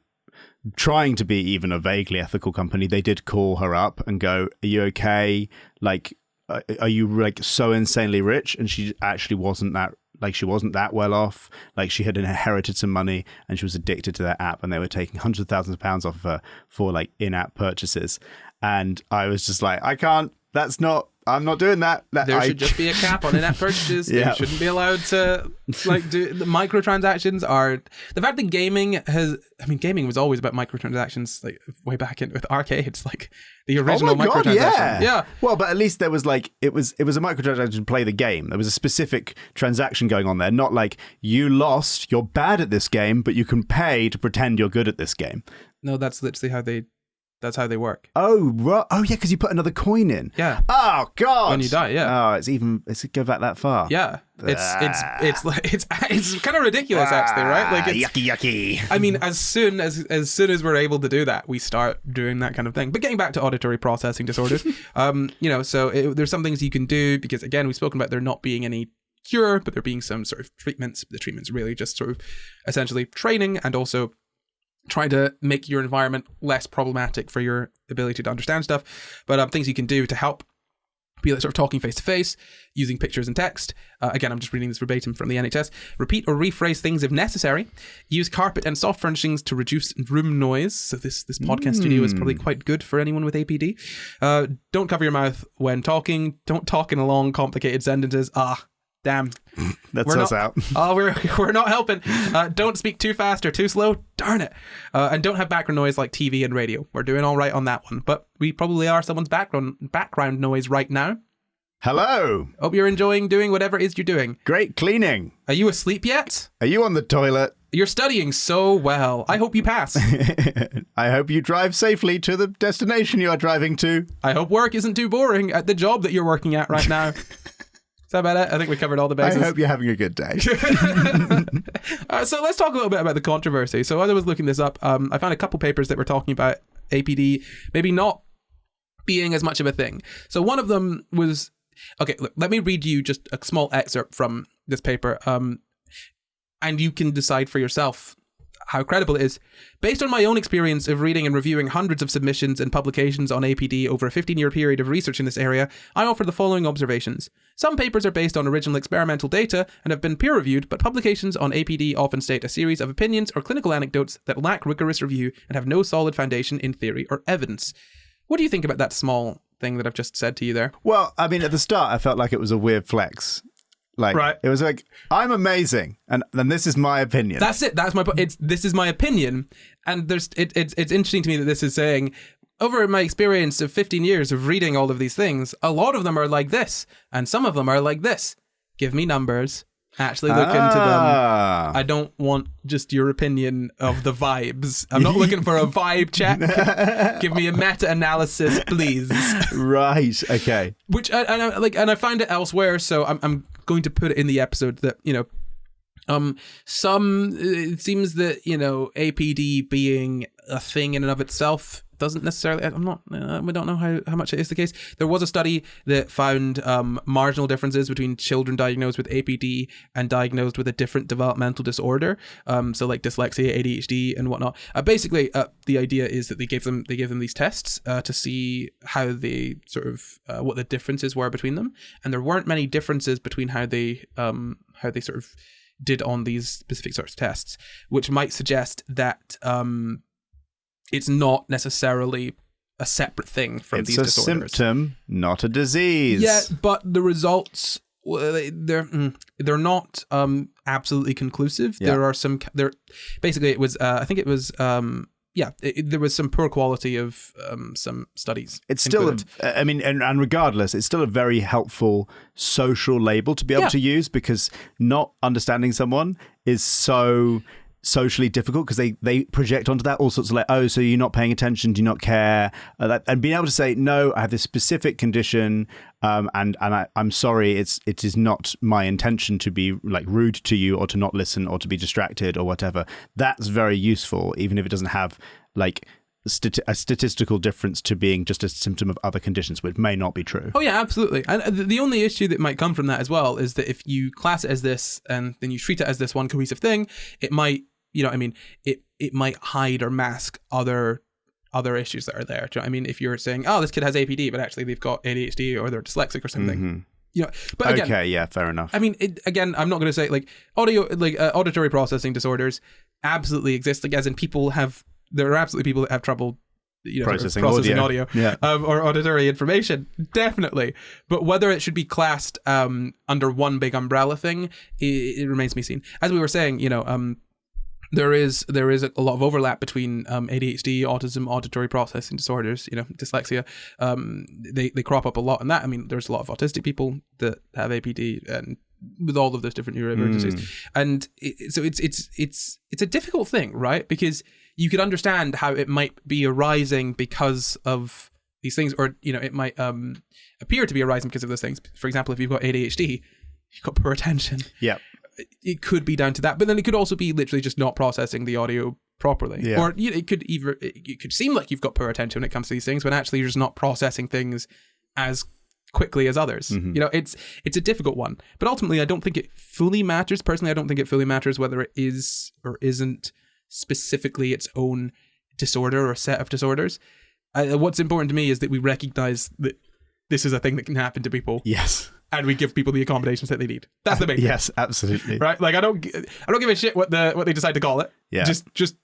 trying to be even a vaguely ethical company, they did call her up and go, are you okay? Like, are you like so insanely rich? And she actually wasn't that, like, she wasn't that well off. Like, she had inherited some money and she was addicted to their app, and they were taking hundreds of thousands of pounds off of her for like in-app purchases. And I was just like, I'm not doing that.
There should just be a cap on in-app purchases. You shouldn't be allowed to like do the microtransactions. Are the fact that gaming was always about microtransactions, like way back with arcades, like the original microtransaction. Yeah.
Well, but at least there was like it was a microtransaction to play the game. There was a specific transaction going on there, not like you lost, you're bad at this game, but you can pay to pretend you're good at this game.
No, that's literally how they work.
Oh, right. Oh, yeah, because you put another coin in.
Yeah.
Oh, God.
When you die, yeah.
Oh, it's go back that far.
Yeah. It's kind of ridiculous, actually, right? Like, it's
yucky.
I mean, as soon as we're able to do that, we start doing that kind of thing. But getting back to auditory processing disorders, you know, so there's some things you can do, because again, we've spoken about there not being any cure, but there being some sort of treatments. The treatment's really just sort of essentially training, and also trying to make your environment less problematic for your ability to understand stuff. But things you can do to help be like sort of talking face to face, using pictures and text. Again, I'm just reading this verbatim from the NHS. Repeat or rephrase things if necessary. Use carpet and soft furnishings to reduce room noise. So this podcast studio is probably quite good for anyone with APD. Don't cover your mouth when talking. Don't talk in long, complicated sentences. Damn.
That's us out.
Oh, we're not helping. Don't speak too fast or too slow. Darn it. And don't have background noise like TV and radio. We're doing all right on that one. But we probably are someone's background noise right now.
Hello.
Hope you're enjoying doing whatever it is you're doing.
Great cleaning.
Are you asleep yet?
Are you on the toilet?
You're studying so well. I hope you pass.
I hope you drive safely to the destination you are driving to.
I hope work isn't too boring at the job that you're working at right now. Is that about it? I think we covered all the bases.
I hope you're having a good day.
So let's talk a little bit about the controversy. So as I was looking this up, I found a couple papers that were talking about APD maybe not being as much of a thing. So one of them was, okay, look, let me read you just a small excerpt from this paper, and you can decide for yourself how credible it is. Based on my own experience of reading and reviewing hundreds of submissions and publications on APD over a 15-year period of research in this area, I offer the following observations. Some papers are based on original experimental data and have been peer-reviewed, but publications on APD often state a series of opinions or clinical anecdotes that lack rigorous review and have no solid foundation in theory or evidence. What do you think about that small thing that I've just said to you there?
Well, I mean, at the start, I felt like it was a weird flex. Like,
Right.
It was like, I'm amazing, and then this is my opinion.
That's it. That's my point. This is my opinion, and it's interesting to me that this is saying, over my experience of 15 years of reading all of these things, a lot of them are like this, and some of them are like this. Give me numbers. Actually look into them. I don't want just your opinion of the vibes. I'm not looking for a vibe check. Give me a meta-analysis, please.
Right. Okay.
Which I find it elsewhere, so I'm going to put it in the episode that, you know, it seems that, you know, APD being a thing in and of itself doesn't necessarily, we don't know how much it is the case. There was a study that found marginal differences between children diagnosed with APD and diagnosed with a different developmental disorder, so like dyslexia, ADHD and whatnot. Basically, the idea is that they gave them these tests to see how they sort of what the differences were between them, and there weren't many differences between how they sort of did on these specific sorts of tests, which might suggest that it's not necessarily a separate thing from these disorders. It's a symptom,
not a disease.
Yeah, but the results, they're not absolutely conclusive.
Yeah.
There are some. Basically, it was. I think it was. There was some poor quality of some studies.
It's still, and regardless, it's still a very helpful social label to be able to use, because not understanding someone is so socially difficult, because they project onto that all sorts of like, oh, so you're not paying attention, do you not care? And being able to say, no, I have this specific condition, and I'm sorry, it is not my intention to be like rude to you or to not listen or to be distracted or whatever. That's very useful, even if it doesn't have like a statistical difference to being just a symptom of other conditions, which may not be true.
Oh yeah, absolutely. And the only issue that might come from that as well is that if you class it as this and then you treat it as this one cohesive thing, it might, you know, I mean, it might hide or mask other issues that are there. Do you know what I mean? If you're saying, oh, this kid has APD, but actually they've got ADHD or they're dyslexic or something.
Mm-hmm.
You know, but again,
okay, yeah, fair enough.
I mean, again, I'm not going to say like auditory processing disorders absolutely exist. Like, as in there are absolutely people that have trouble, you know, processing audio
yeah.
Or auditory information, definitely. But whether it should be classed under one big umbrella thing, it remains to be seen. As we were saying, you know, there is a lot of overlap between ADHD, autism, auditory processing disorders, you know, dyslexia. They crop up a lot in that. I mean, there's a lot of autistic people that have APD and with all of those different neurodivergencies. And so it's a difficult thing, right? Because you could understand how it might be arising because of these things, or, you know, it might appear to be arising because of those things. For example, if you've got ADHD, you've got poor attention.
Yeah.
It could be down to that, but then it could also be literally just not processing the audio properly. Yeah. Or it could seem like you've got poor attention when it comes to these things, when actually you're just not processing things as quickly as others.
Mm-hmm.
You know, it's a difficult one, but ultimately I don't think it fully matters. Personally, I don't think it fully matters whether it is or isn't specifically its own disorder or set of disorders. What's important to me is that we recognize that this is a thing that can happen to people.
Yes.
And we give people the accommodations that they need. That's the main thing.
Yes, absolutely.
Right? Like, I don't give a shit what they decide to call it.
Yeah.
Just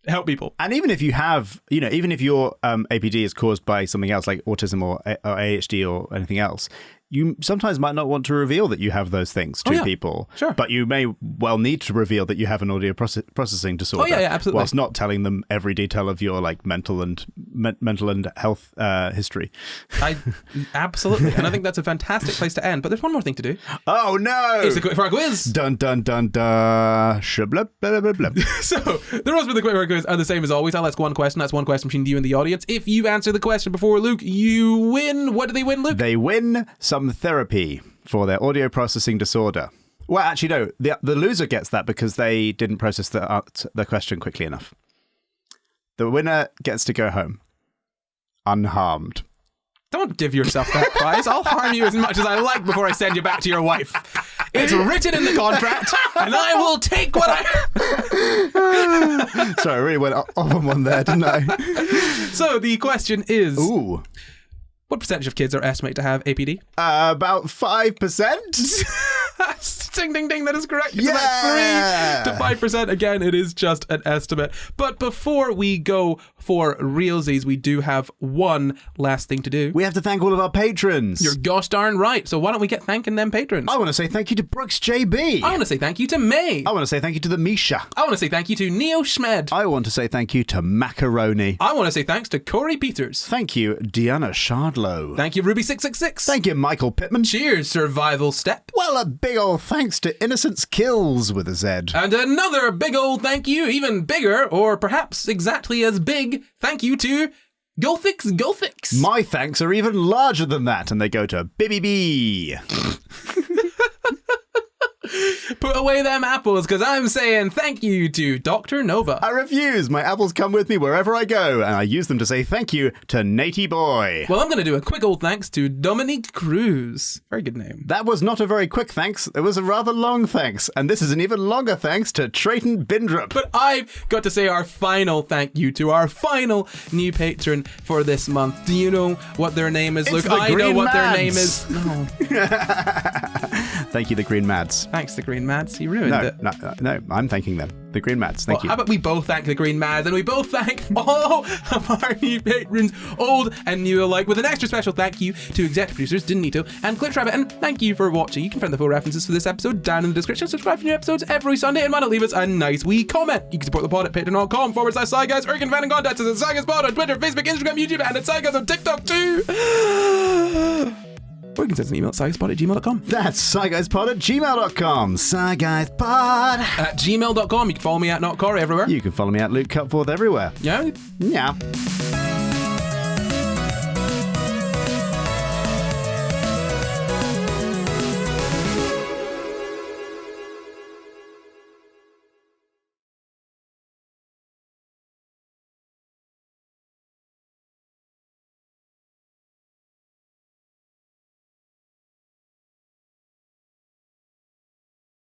help people.
And even if you have, you know, even if your APD is caused by something else like autism or ADHD or anything else, you sometimes might not want to reveal that you have those things to people.
Sure.
But you may well need to reveal that you have an audio processing disorder.
Oh yeah, absolutely.
Whilst not telling them every detail of your like mental and health history.
Absolutely. And I think that's a fantastic place to end. But there's one more thing to do.
Oh no!
It's the quick fire quiz.
Dun dun dun dun. Shabla blah blah blah.
So the rules for the quick fire quiz are the same as always. I'll ask one question. That's one question between you and the audience. If you answer the question before Luke, you win. What do they win, Luke?
They win some therapy for their audio processing disorder. Well, actually, no. The loser gets that because they didn't process the question quickly enough. The winner gets to go home unharmed.
Don't give yourself that prize. I'll harm you as much as I like before I send you back to your wife. It's written in the contract, and I will take what I...
Sorry, I really went off on one there, didn't I?
So the question is...
Ooh.
What percentage of kids are estimated to have APD?
About 5%.
Ding, ding, ding. That is correct. It's
Yeah!
about 3 to 5%. Again, it is just an estimate. But before we go for realsies, we do have one last thing to do.
We have to thank all of our patrons.
You're gosh darn right. So why don't we get thanking them patrons?
I want to say thank you to Brooks JB.
I want to say thank you to May.
I want to say thank you to the Misha.
I want to say thank you to Neo Schmed.
I want to say thank you to Macaroni.
I want to say thanks to Corey Peters.
Thank you, Deanna Shardlow.
Thank you, Ruby666.
Thank you, Michael Pittman.
Cheers, Survival Step.
Well, a big old thanks to Innocence Kills with a Z.
And another big old thank you, even bigger, or perhaps exactly as big, thank you to Gulfix.
My thanks are even larger than that, and they go to Bibby B.
Put away them apples, because I'm saying thank you to Dr. Nova.
I refuse. My apples come with me wherever I go, and I use them to say thank you to Natey Boy.
Well, I'm going to do a quick old thanks to Dominique Cruz. Very good name.
That was not a very quick thanks. It was a rather long thanks. And this is an even longer thanks to Trayton Bindrup.
But I've got to say our final thank you to our final new patron for this month. Do you know what their name is?
It's
Look,
the
I know
Green
what their
Mads.
name is. No.
Thank you, the Green Mads.
Thanks, the Green Mads. He ruined it.
No, I'm thanking them. The Green Mads. Thank you.
How about we both thank the Green Mads and we both thank all of our new patrons, old and new alike, with an extra special thank you to executive producers Dinito and Glitchrabbit, and thank you for watching. You can find the full references for this episode down in the description. Subscribe for new episodes every Sunday, and why not leave us a nice wee comment. You can support the pod at patreon.com/SciGuys, or you can find in contact us at SciGuysPod on Twitter, Facebook, Instagram, YouTube, and at SciGuys on TikTok too. Or you can send us an email at sciguyspod@gmail.com.
That's sciguyspod@gmail.com. Sciguyspod
At gmail.com. You can follow me at NotCorey everywhere.
You can follow me at Luke Cutforth everywhere.
Yeah.
Yeah.